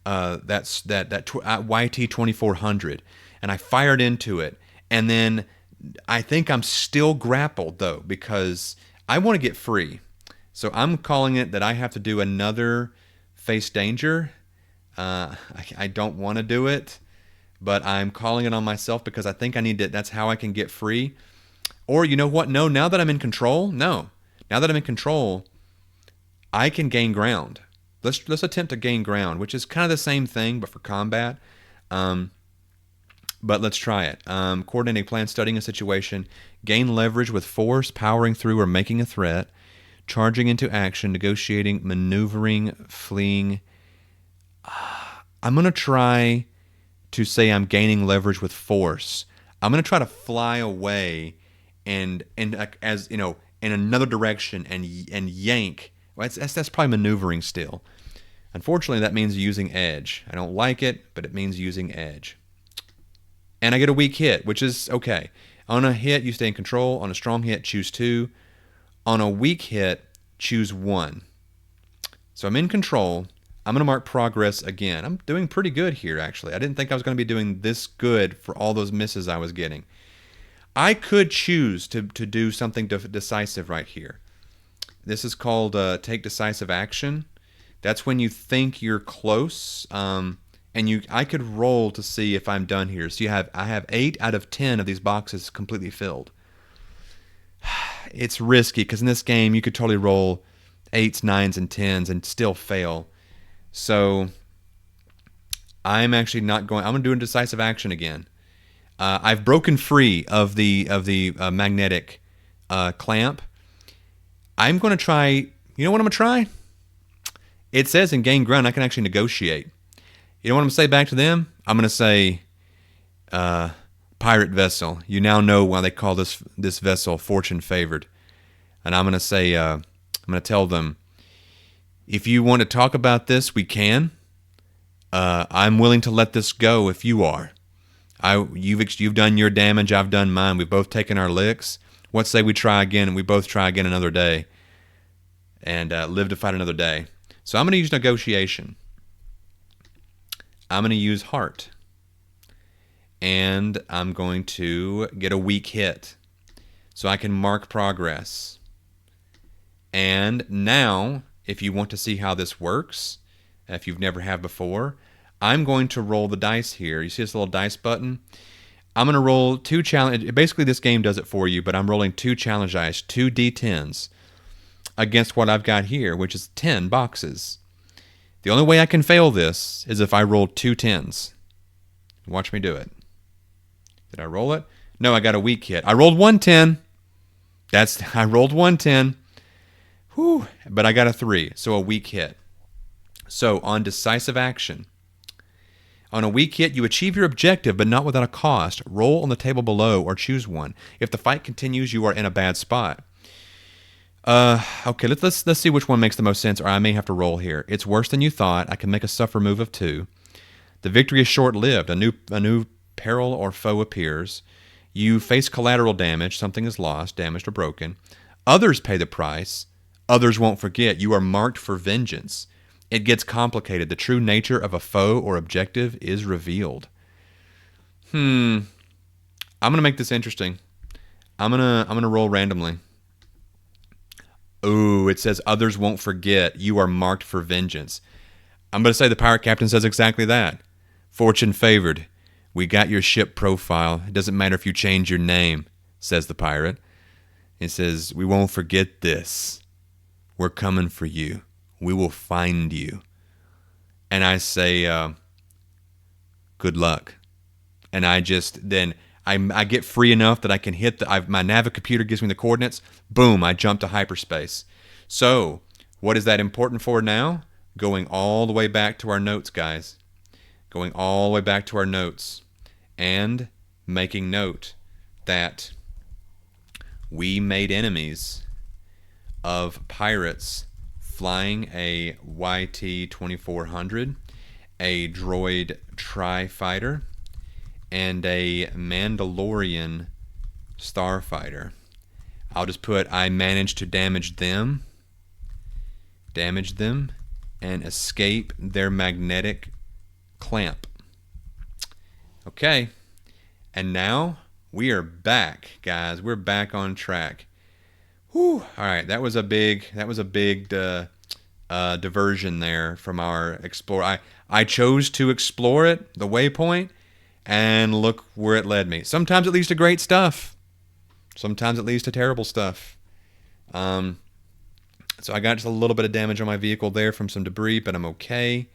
S1: YT 2400, and I fired into it, and then I think I'm still grappled though because I want to get free. So I'm calling it that I have to do another face danger. I don't want to do it, but I'm calling it on myself because I think I need to. That's how I can get free. Or you know what? No, now that I'm in control, no. Now that I'm in control, I can gain ground. Let's attempt to gain ground, which is kind of the same thing, but for combat. But let's try it. Coordinating a plan, studying a situation, gain leverage with force, powering through or making a threat, charging into action, negotiating, maneuvering, fleeing. I'm going to try to say I'm gaining leverage with force. I'm going to try to fly away and as you know, in another direction and yank. Well, that's probably maneuvering still. Unfortunately, that means using edge. I don't like it, but it means using edge. And I get a weak hit, which is okay. On a hit, you stay in control. On a strong hit, choose 2. On a weak hit, choose 1. So I'm in control. I'm going to mark progress again. I'm doing pretty good here, actually. I didn't think I was going to be doing this good for all those misses I was getting. I could choose to do something decisive right here. This is called take decisive action. That's when you think you're close, and I could roll to see if I'm done here. So I have 8 out of 10 of these boxes completely filled. It's risky because in this game you could totally roll 8s, 9s, and 10s and still fail. So I'm actually not going. I'm going to do a decisive action again. I've broken free of the magnetic clamp. I'm going to try. You know what I'm going to try? It says in gain ground I can actually negotiate. You know what I'm going to say back to them? I'm going to say, pirate vessel. You now know why they call this vessel fortune favored. And I'm going to say, I'm going to tell them, if you want to talk about this, we can. I'm willing to let this go if you are. You've done your damage, I've done mine. We've both taken our licks. What say we try again, and we both try again another day, and live to fight another day. So I'm going to use negotiation. I'm going to use heart. And I'm going to get a weak hit. So I can mark progress. And now, if you want to see how this works, if you've never have before, I'm going to roll the dice here. You see this little dice button? I'm going to roll 2 challenge. Basically, this game does it for you, but I'm rolling 2 challenge dice, 2 D10s, against what I've got here, which is 10 boxes. The only way I can fail this is if I roll 2 10s. Watch me do it. Did I roll it? No, I got a weak hit. I rolled 1 10. I rolled 1 10. Whew, but I got a 3, so a weak hit. So on decisive action, on a weak hit, you achieve your objective, but not without a cost. Roll on the table below or choose one. If the fight continues, you are in a bad spot. Okay, let's see which one makes the most sense, or I may have to roll here. It's worse than you thought. I can make a suffer move of 2. The victory is short-lived. A new peril or foe appears. You face collateral damage. Something is lost, damaged, or broken. Others pay the price. Others won't forget. You are marked for vengeance. It gets complicated. The true nature of a foe or objective is revealed. I'm gonna make this interesting. I'm gonna roll randomly. Ooh, it says others won't forget. You are marked for vengeance. I'm gonna say the pirate captain says exactly that. Fortune favored. We got your ship profile. It doesn't matter if you change your name, says the pirate. It says, we won't forget this. We're coming for you. We will find you. And I say, good luck. And I get free enough that I can hit my Navi computer gives me the coordinates. Boom, I jump to hyperspace. So, what is that important for now? Going all the way back to our notes, guys. Going all the way back to our notes. And making note that we made enemies of pirates flying a YT 2400, a droid tri-fighter, and a Mandalorian starfighter. I'll just put I managed to damage them, and escape their magnetic clamp. Okay, and now we are back, guys. We're back on track. Whew. All right, that was a big diversion there from our explore. I chose to explore it, the waypoint, and look where it led me. Sometimes it leads to great stuff. Sometimes it leads to terrible stuff. So I got just a little bit of damage on my vehicle there from some debris, but I'm okay.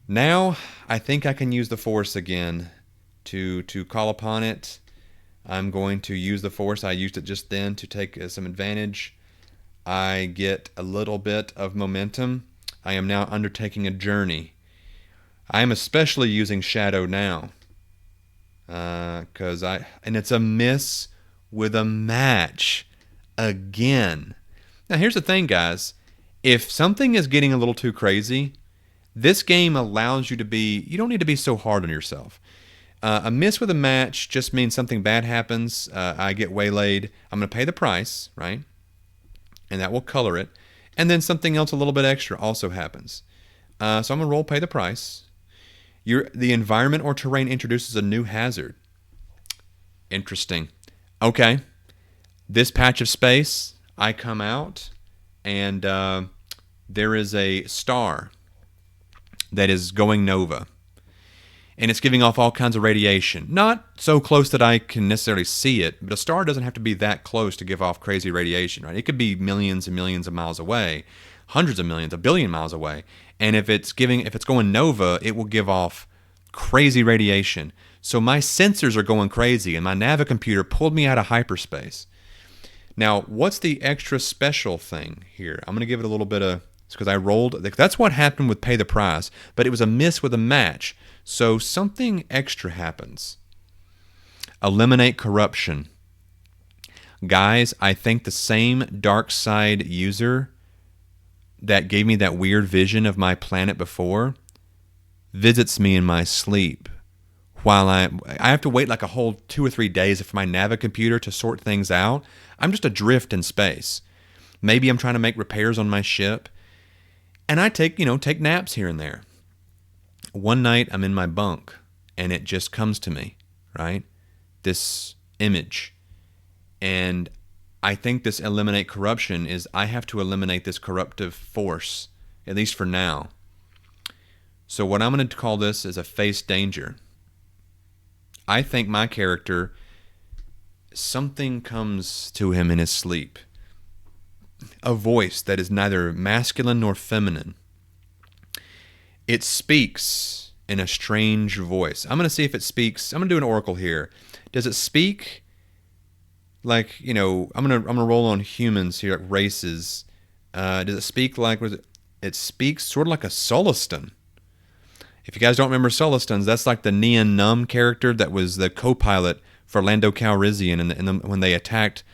S1: Now I think I can use the force again to call upon it. I'm going to use the force. I used it just then to take some advantage. I get a little bit of momentum. I am now undertaking a journey. I am especially using Shadow now. And it's a miss with a match again. Now here's the thing, guys. If something is getting a little too crazy, this game allows you don't need to be so hard on yourself. A miss with a match just means something bad happens. I get waylaid. I'm going to pay the price, right? And that will color it. And then something else a little bit extra also happens. So I'm going to roll pay the price. The environment or terrain introduces a new hazard. Interesting. Okay. This patch of space, I come out, and there is a star that is going nova. And it's giving off all kinds of radiation. Not so close that I can necessarily see it, but a star doesn't have to be that close to give off crazy radiation, right? It could be millions and millions of miles away, hundreds of millions, a billion miles away. And if it's going nova, it will give off crazy radiation. So my sensors are going crazy, and my Navicomputer pulled me out of hyperspace. Now, what's the extra special thing here? I'm going to give it a little bit of... It's because I rolled... That's what happened with Pay the Price, but it was a miss with a match. So something extra happens. Eliminate corruption. Guys, I think the same dark side user that gave me that weird vision of my planet before visits me in my sleep. While I have to wait like a whole 2 or 3 days for my Navicomputer to sort things out. I'm just adrift in space. Maybe I'm trying to make repairs on my ship. And I take naps here and there. One night I'm in my bunk and it just comes to me, right? This image. And I think this eliminate corruption is I have to eliminate this corruptive force, at least for now. So what I'm going to call this is a face danger. I think my character, something comes to him in his sleep. A voice that is neither masculine nor feminine. It speaks in a strange voice. I'm going to see if it speaks. I'm going to do an oracle here. Does it speak like, I'm going to roll on humans here, like races. Does it speak like, it speaks sort of like a Solistan. If you guys don't remember Solistans, that's like the Neon Numb character that was the co-pilot for Lando Calrissian when they attacked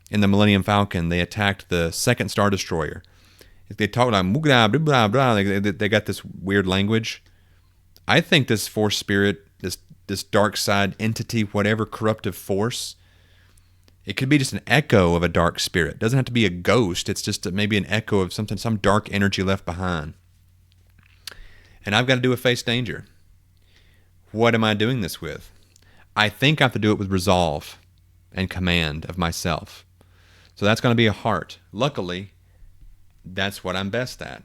S1: in the Millennium Falcon. They attacked the second Star Destroyer. They talk like blah, blah, blah, blah. They got this weird language. I think this force spirit, this dark side entity, whatever corruptive force, it could be just an echo of a dark spirit. It doesn't have to be a ghost. It's just maybe an echo of something, some dark energy left behind. And I've got to do a face danger. What am I doing this with? I think I have to do it with resolve and command of myself. So that's going to be a heart. Luckily, that's what I'm best at.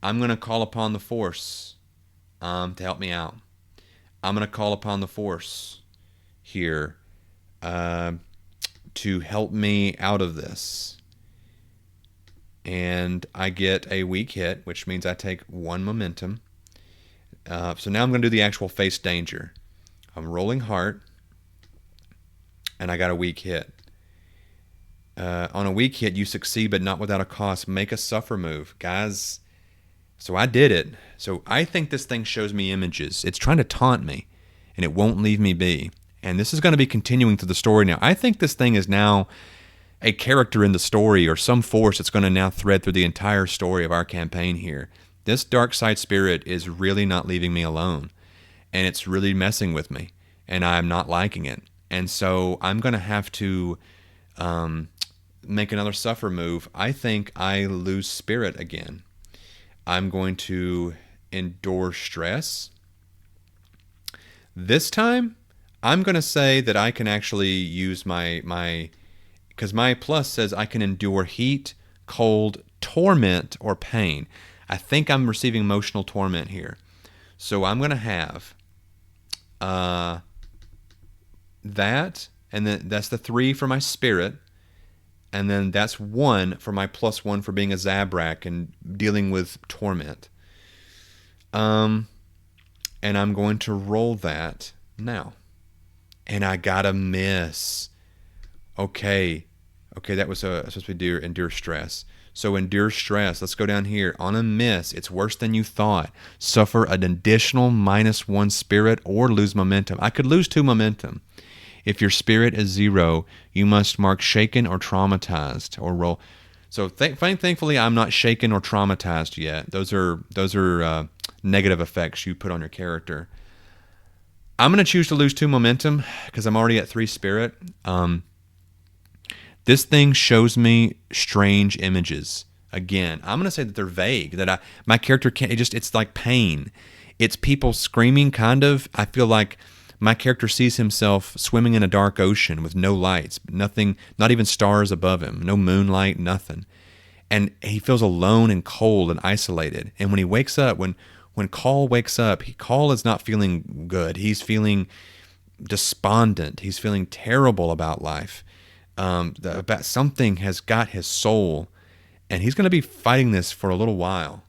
S1: I'm going to call upon the force to help me out. I'm going to call upon the force here to help me out of this. And I get a weak hit, which means I take 1 momentum. So now I'm going to do the actual face danger. I'm rolling heart, and I got a weak hit. On a weak hit, you succeed, but not without a cost. Make a suffer move. Guys, so I did it. So I think this thing shows me images. It's trying to taunt me, and it won't leave me be. And this is going to be continuing through the story now. I think this thing is now a character in the story or some force that's going to now thread through the entire story of our campaign here. This dark side spirit is really not leaving me alone, and it's really messing with me, and I'm not liking it. And so I'm going to have to make another suffer move. I think I lose spirit again. I'm going to endure stress. This time, I'm going to say that I can actually use my because my plus says I can endure heat, cold, torment, or pain. I think I'm receiving emotional torment here. So I'm going to have uh, that, and then that's the 3 for my spirit, and then that's 1 for my +1 for being a Zabrak and dealing with torment. And I'm going to roll that now. And I got a miss. Okay, that was supposed to be endure stress. So endure stress. Let's go down here. On a miss, it's worse than you thought. Suffer an additional -1 spirit or lose momentum. I could lose 2 momentum. If your spirit is 0, you must mark shaken or traumatized or roll. So thankfully, I'm not shaken or traumatized yet. Those are negative effects you put on your character. I'm going to choose to lose 2 momentum because I'm already at 3 spirit. This thing shows me strange images. Again, I'm going to say that they're vague. That my character can't. It's like pain. It's people screaming. Kind of. I feel like my character sees himself swimming in a dark ocean with no lights, nothing, not even stars above him, no moonlight, nothing. And he feels alone and cold and isolated. And when he wakes up, when Call wakes up, Call is not feeling good. He's feeling despondent. He's feeling terrible about life. About something has got his soul, and he's going to be fighting this for a little while.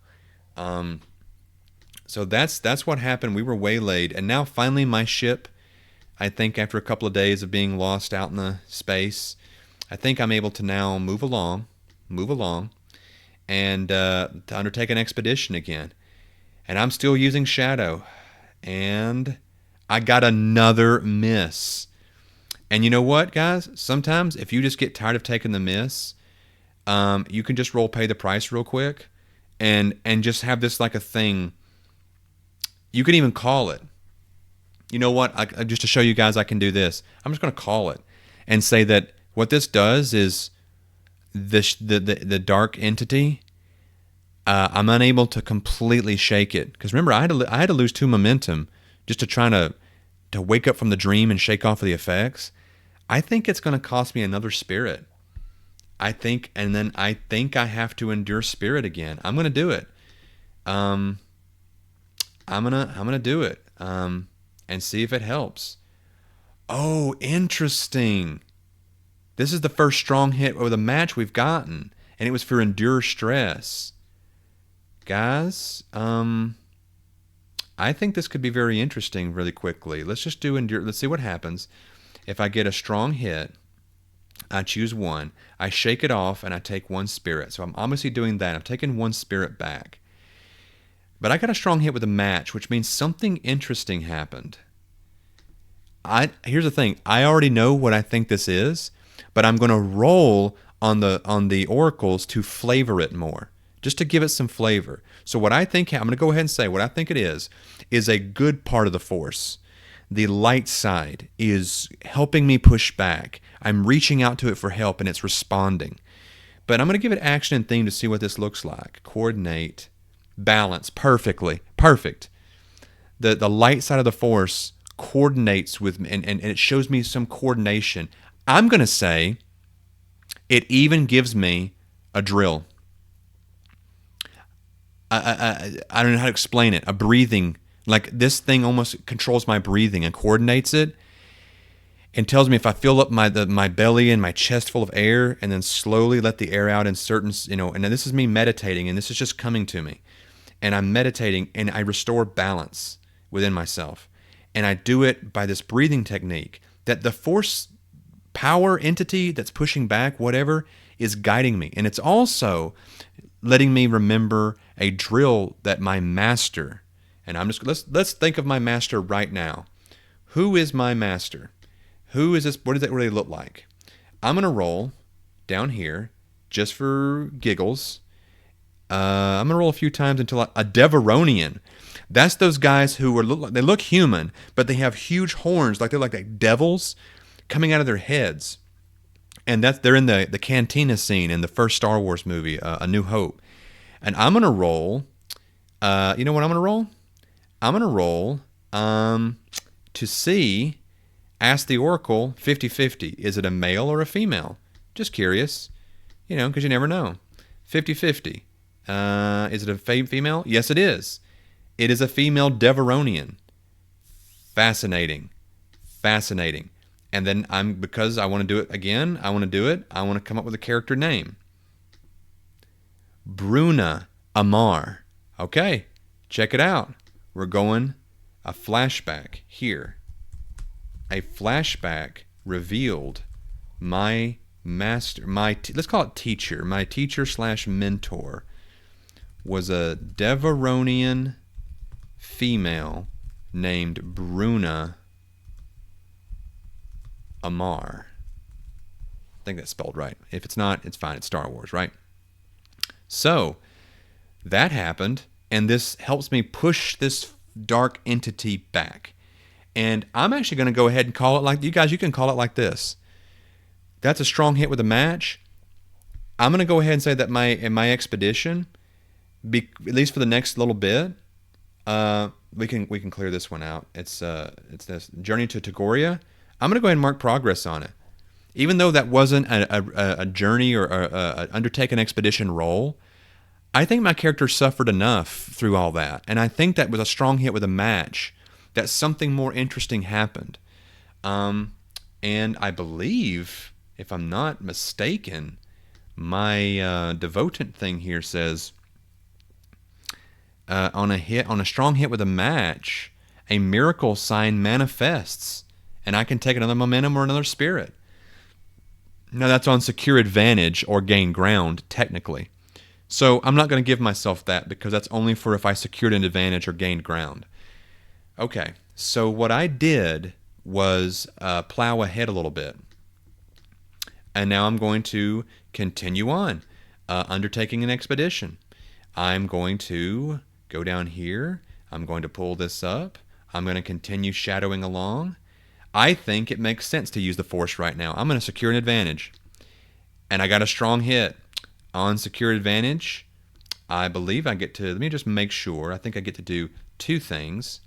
S1: So that's what happened. We were waylaid, and now finally my ship, I think after a couple of days of being lost out in the space, I think I'm able to now move along, and to undertake an expedition again. And I'm still using Shadow, and I got another miss. And you know what, guys? Sometimes if you just get tired of taking the miss, you can just pay the price real quick, and just have this like a thing. You can even call it. You know what? Just to show you guys I can do this, I'm just going to call it and say that what this does is the dark entity, I'm unable to completely shake it. Because remember, I had to lose 2 momentum just to try to wake up from the dream and shake off the effects. I think it's going to cost me another spirit. I think I have to endure spirit again. I'm going to do it. I'm gonna do it and see if it helps. Oh, interesting. This is the first strong hit of the match we've gotten, and it was for endure stress. Guys, I think this could be very interesting really quickly. Let's just do endure. Let's see what happens. If I get a strong hit, I choose 1. I shake it off, and I take 1 spirit. So I'm obviously doing that. I'm taking 1 spirit back. But I got a strong hit with a match, which means something interesting happened. Here's the thing. I already know what I think this is, but I'm going to roll on the oracles to flavor it more, just to give it some flavor. So what I think, I'm going to go ahead and say what I think it is a good part of the Force. The light side is helping me push back. I'm reaching out to it for help, and it's responding. But I'm going to give it action and theme to see what this looks like. Coordinate. Balance perfectly. Perfect. The light side of the Force coordinates with me, and it shows me some coordination. I'm going to say it even gives me a drill. I don't know how to explain it. A breathing. Like this thing almost controls my breathing and coordinates it and tells me if I fill up my belly and my chest full of air and then slowly let the air out in certain, and this is me meditating, and this is just coming to me. And I'm meditating, and I restore balance within myself. And I do it by this breathing technique that the Force power entity that's pushing back, whatever, is guiding me. And it's also letting me remember a drill that my master, and let's think of my master right now. Who is my master? Who is this? What does that really look like? I'm going to roll down here just for giggles. I'm going to roll a few times until a Deveronian. That's those guys who they look human, but they have huge horns, like they're like devils coming out of their heads. And they're in the cantina scene in the first Star Wars movie, A New Hope. And I'm going to roll You know what I'm going to roll? I'm going to roll to see, ask the Oracle 50-50. Is it a male or a female? Just curious, because you never know. 50-50. Is it a female? Yes, it is. It is a female Deveronian. Fascinating. Fascinating. And then because I want to do it again, I want to come up with a character name. Bruna Amar. Okay, check it out. We're going a flashback here. A flashback revealed my master, let's call it teacher. My teacher/mentor was a Deveronian female named Bruna Amar. I think that's spelled right. If it's not, it's fine. It's Star Wars, right? So that happened, and this helps me push this dark entity back. And I'm actually going to go ahead and call it like, you guys, you can call it like this. That's a strong hit with a match. I'm going to go ahead and say that in my expedition, at least for the next little bit, we can clear this one out. It's this Journey to Tagoria. I'm going to go ahead and mark progress on it. Even though that wasn't a journey or a undertaken expedition roll, I think my character suffered enough through all that. And I think that was a strong hit with a match, that something more interesting happened. And I believe, if I'm not mistaken, my devotant thing here says, on a strong hit with a match, a miracle sign manifests, and I can take another momentum or another spirit. Now that's on secure advantage or gain ground, technically. So I'm not going to give myself that, because that's only for if I secured an advantage or gained ground. Okay, so what I did was plow ahead a little bit. And now I'm going to continue on, undertaking an expedition. I'm going to go down here. I'm going to pull this up. I'm going to continue shadowing along. I think it makes sense to use the Force right now. I'm going to secure an advantage. And I got a strong hit. On secure advantage, I believe I get to, let me just make sure. I think I get to do two things.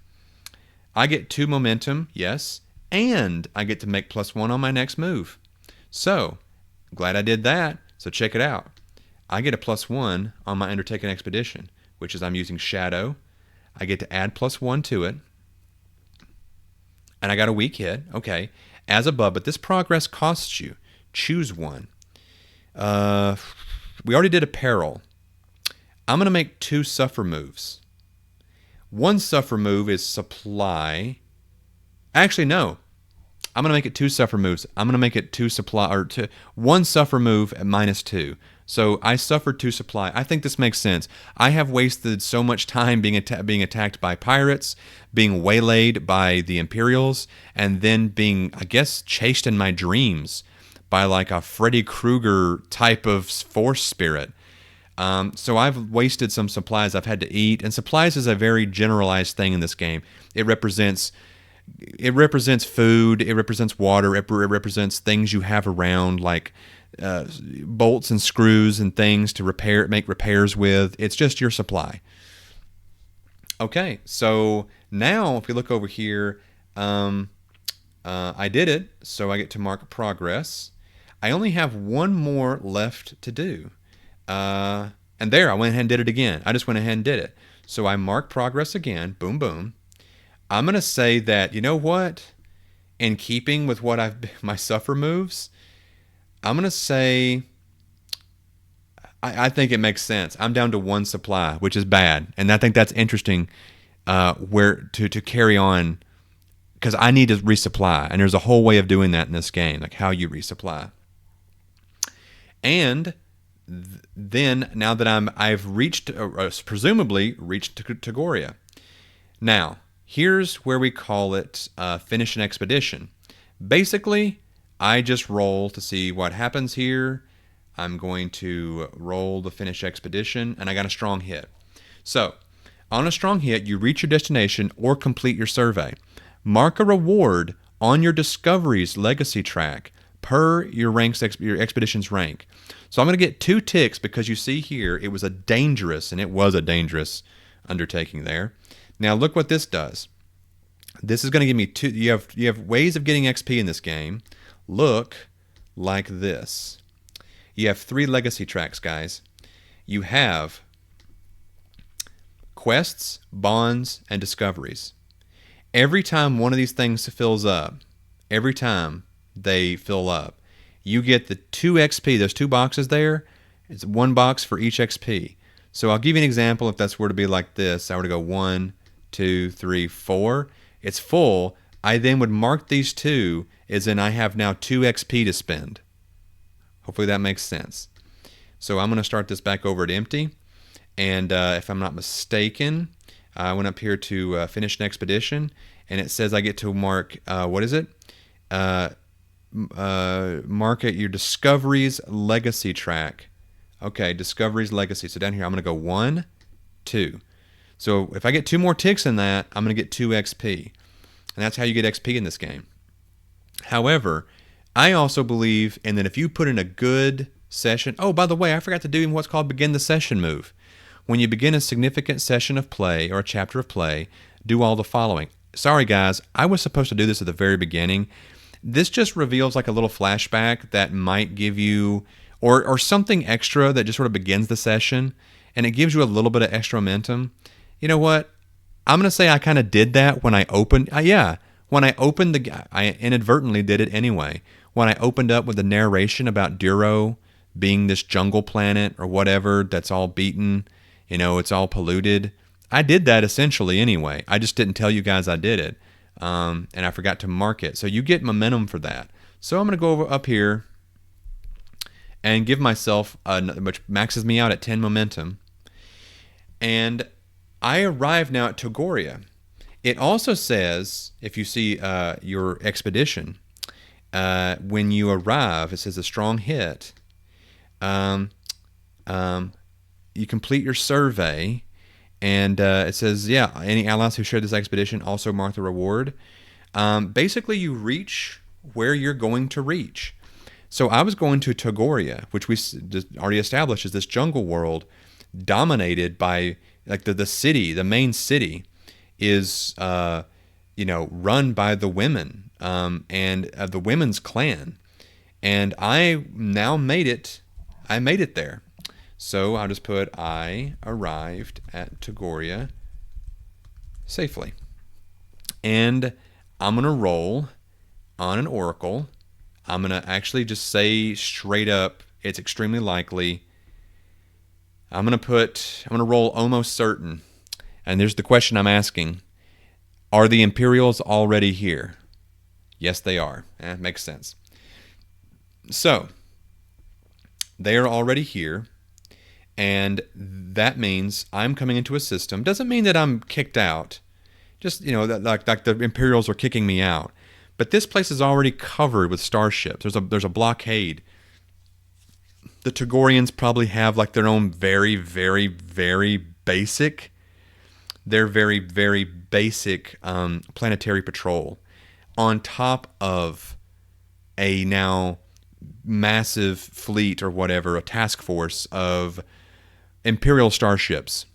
S1: I get 2 momentum, yes, and I get to make +1 on my next move. So, glad I did that. So check it out. I get a +1 on my undertaken expedition, which is I'm using Shadow. I get to add +1 to it. And I got a weak hit. Okay. As above, but this progress costs you. Choose one. We already did a peril. I'm going to make 2 suffer moves. One suffer move is supply. Actually, no. I'm going to make it 2 suffer moves. I'm going to make it 2 supply, or 1 suffer move at -2. So I suffered 2 supply. I think this makes sense. I have wasted so much time being attacked by pirates, being waylaid by the Imperials, and then being, I guess, chased in my dreams by like a Freddy Krueger type of force spirit. So I've wasted some supplies I've had to eat, and supplies is a very generalized thing in this game. It represents food, it represents water, it represents things you have around, like bolts and screws and things to make repairs with. It's just your supply. Okay, so now if we look over here, I did it, so I get to mark progress. I only have 1 more left to do. And there, I went ahead and did it again. I just went ahead and did it. So I mark progress again. Boom, boom. I'm going to say that, you know what? In keeping with what my suffer moves, I'm going to say, I think it makes sense. I'm down to 1 supply, which is bad. And I think that's interesting where to carry on, because I need to resupply. And there's a whole way of doing that in this game, like how you resupply. And then, now that I've reached, presumably reached Tagoria. Now, here's where we call it finish an expedition. Basically, I just roll to see what happens here. I'm going to roll the finish expedition, and I got a strong hit. So, on a strong hit, you reach your destination or complete your survey. Mark a reward on your Discoveries Legacy track per your expedition's rank. So I'm going to get 2 ticks, because you see here it was a dangerous undertaking there. Now look what this does. This is going to give me two. You have ways of getting XP in this game. Look like this. You have 3 legacy tracks, guys. You have quests, bonds, and discoveries. Every time one of these things fills up, every time they fill up, you get the 2 XP. Those 2 boxes there, it's 1 box for each XP. So I'll give you an example. If that's were to be like this, I were to go 1, 2, 3, 4. It's full. I then would mark these 2 as in I have now 2 XP to spend. Hopefully that makes sense. So I'm going to start this back over at empty. And if I'm not mistaken, I went up here to finish an expedition. And it says I get to mark, what is it? Mark at your Discoveries Legacy track. Okay, Discoveries Legacy. So down here, I'm going to go 1, 2. So if I get 2 more ticks in that, I'm going to get 2 XP. And that's how you get XP in this game. However, I also believe in that if you put in a good session... Oh, by the way, I forgot to do what's called begin the session move. When you begin a significant session of play or a chapter of play, do all the following. Sorry, guys, I was supposed to do this at the very beginning. This just reveals like a little flashback that might give you... Or something extra that just sort of begins the session, and it gives you a little bit of extra momentum. You know what? I'm going to say I kind of did that when I opened... when I opened the... I inadvertently did it anyway. When I opened up with the narration about Duro being this jungle planet or whatever that's all beaten, it's all polluted. I did that essentially anyway. I just didn't tell you guys I did it, and I forgot to mark it. So you get momentum for that. So I'm going to go up here and give myself, which maxes me out at 10 momentum. And I arrive now at Togoria. It also says, if you see your expedition, when you arrive, it says a strong hit. You complete your survey, and it says, any allies who share this expedition also mark the reward. Basically, you reach where you're going to reach. So I was going to Togoria, which we already established is this jungle world dominated by, like, the city, the main city is, run by the women and the women's clan. And I now made it. I made it there. So I'll just put I arrived at Togoria safely. And I'm going to roll on an oracle. I'm going to actually just say straight up, it's extremely likely. I'm going to roll almost certain. And there's the question I'm asking. Are the Imperials already here? Yes, they are. Makes sense. So, they are already here. And that means I'm coming into a system. Doesn't mean that I'm kicked out. Just, like the Imperials are kicking me out. But this place is already covered with starships. There's a blockade. The Togorians probably have like their own very, very, very basic, planetary patrol on top of a now massive fleet or whatever, a task force of Imperial starships.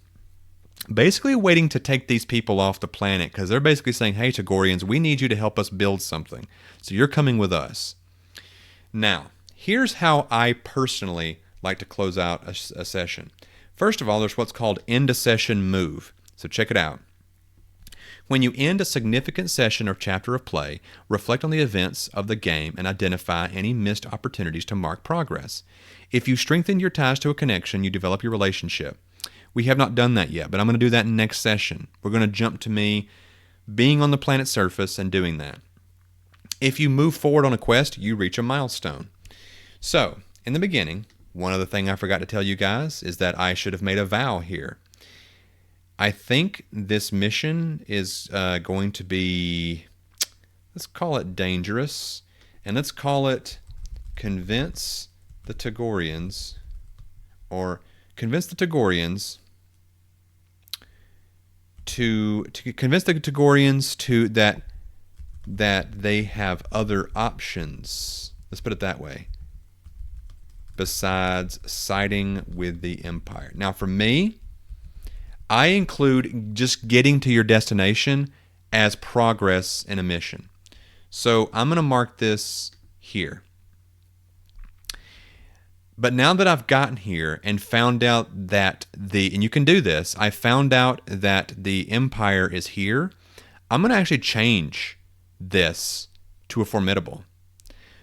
S1: Basically waiting to take these people off the planet because they're basically saying, hey, Togorians, we need you to help us build something. So you're coming with us. Now, here's how I personally like to close out a session. First of all, there's what's called end a session move. So check it out. When you end a significant session or chapter of play, reflect on the events of the game and identify any missed opportunities to mark progress. If you strengthen your ties to a connection, you develop your relationship. We have not done that yet, but I'm going to do that in next session. We're going to jump to me being on the planet's surface and doing that. If you move forward on a quest, you reach a milestone. So, in the beginning, one other thing I forgot to tell you guys is that I should have made a vow here. I think this mission is going to be, let's call it dangerous, and let's call it convince the Togorians, to convince the Togorians that they have other options. Let's put it that way. Besides siding with the Empire. Now, for me, I include just getting to your destination as progress in a mission. So I'm going to mark this here. But now that I've gotten here and found out that and you can do this, I found out that the Empire is here, I'm going to actually change this to a formidable.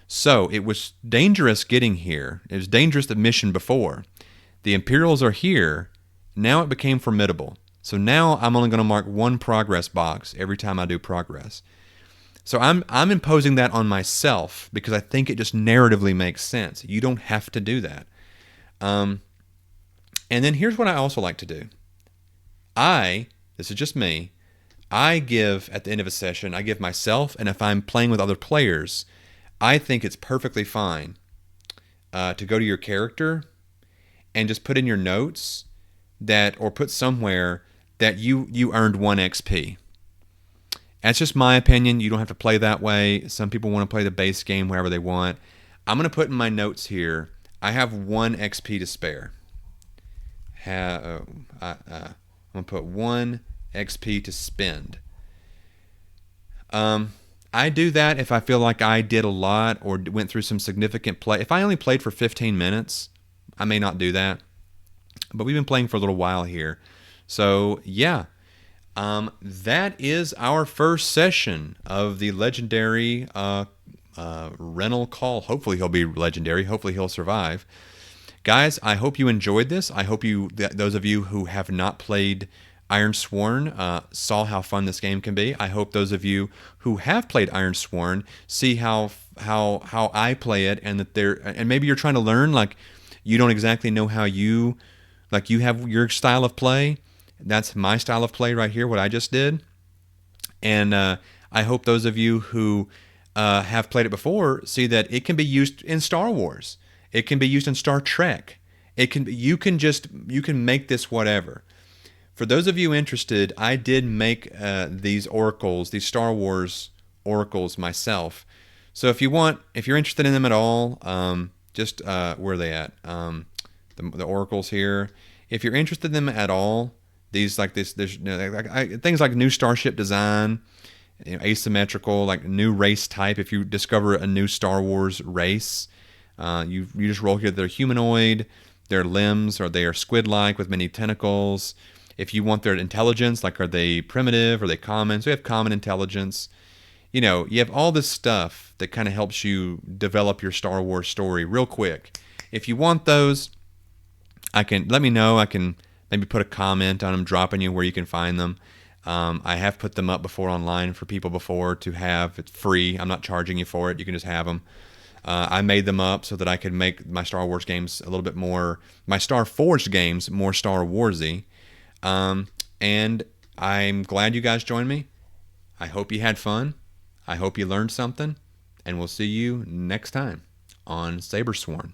S1: So it was dangerous getting here. It was dangerous the mission before. The Imperials are here. Now it became formidable. So now I'm only going to mark one progress box every time I do progress. So I'm imposing that on myself because I think it just narratively makes sense. You don't have to do that. And then here's what I also like to do. This is just me, I give, at the end of a session, I give myself, and if I'm playing with other players, I think it's perfectly fine to go to your character and just put in your notes or put somewhere that you earned 1 XP. That's just my opinion. You don't have to play that way. Some people want to play the base game wherever they want. I'm going to put in my notes here, I have 1 XP to spare. I'm going to put 1 XP to spend. I do that if I feel like I did a lot or went through some significant play. If I only played for 15 minutes, I may not do that. But we've been playing for a little while here. So, yeah. That is our first session of the legendary Rental Call. Hopefully he'll be legendary. Hopefully he'll survive. Guys, I hope you enjoyed this. I hope those of you who have not played Ironsworn saw how fun this game can be. I hope those of you who have played Ironsworn see how I play it, and and maybe you're trying to learn, like you don't exactly know how you have your style of play. That's my style of play right here, what I just did. And I hope those of you who have played it before see that it can be used in Star Wars. It can be used in Star Trek. You can make this whatever. For those of you interested, I did make these oracles, these Star Wars oracles myself. So if you're interested in them at all, where are they at? The oracles here. If you're interested in them at all, these there's things like new starship design, asymmetrical, like new race type. If you discover a new Star Wars race, you just roll here. They're humanoid. Their limbs they are squid-like with many tentacles. If you want their intelligence, like are they primitive, are they common? So you have common intelligence. You have all this stuff that kind of helps you develop your Star Wars story real quick. If you want those, let me know. I can maybe put a comment on them, dropping you where you can find them. I have put them up before online for people before to have. It's free. I'm not charging you for it. You can just have them. I made them up so that I could make my Star Wars games a little bit more, my Star Forged games more Star Warsy. And I'm glad you guys joined me. I hope you had fun. I hope you learned something. And we'll see you next time on Sabersworn.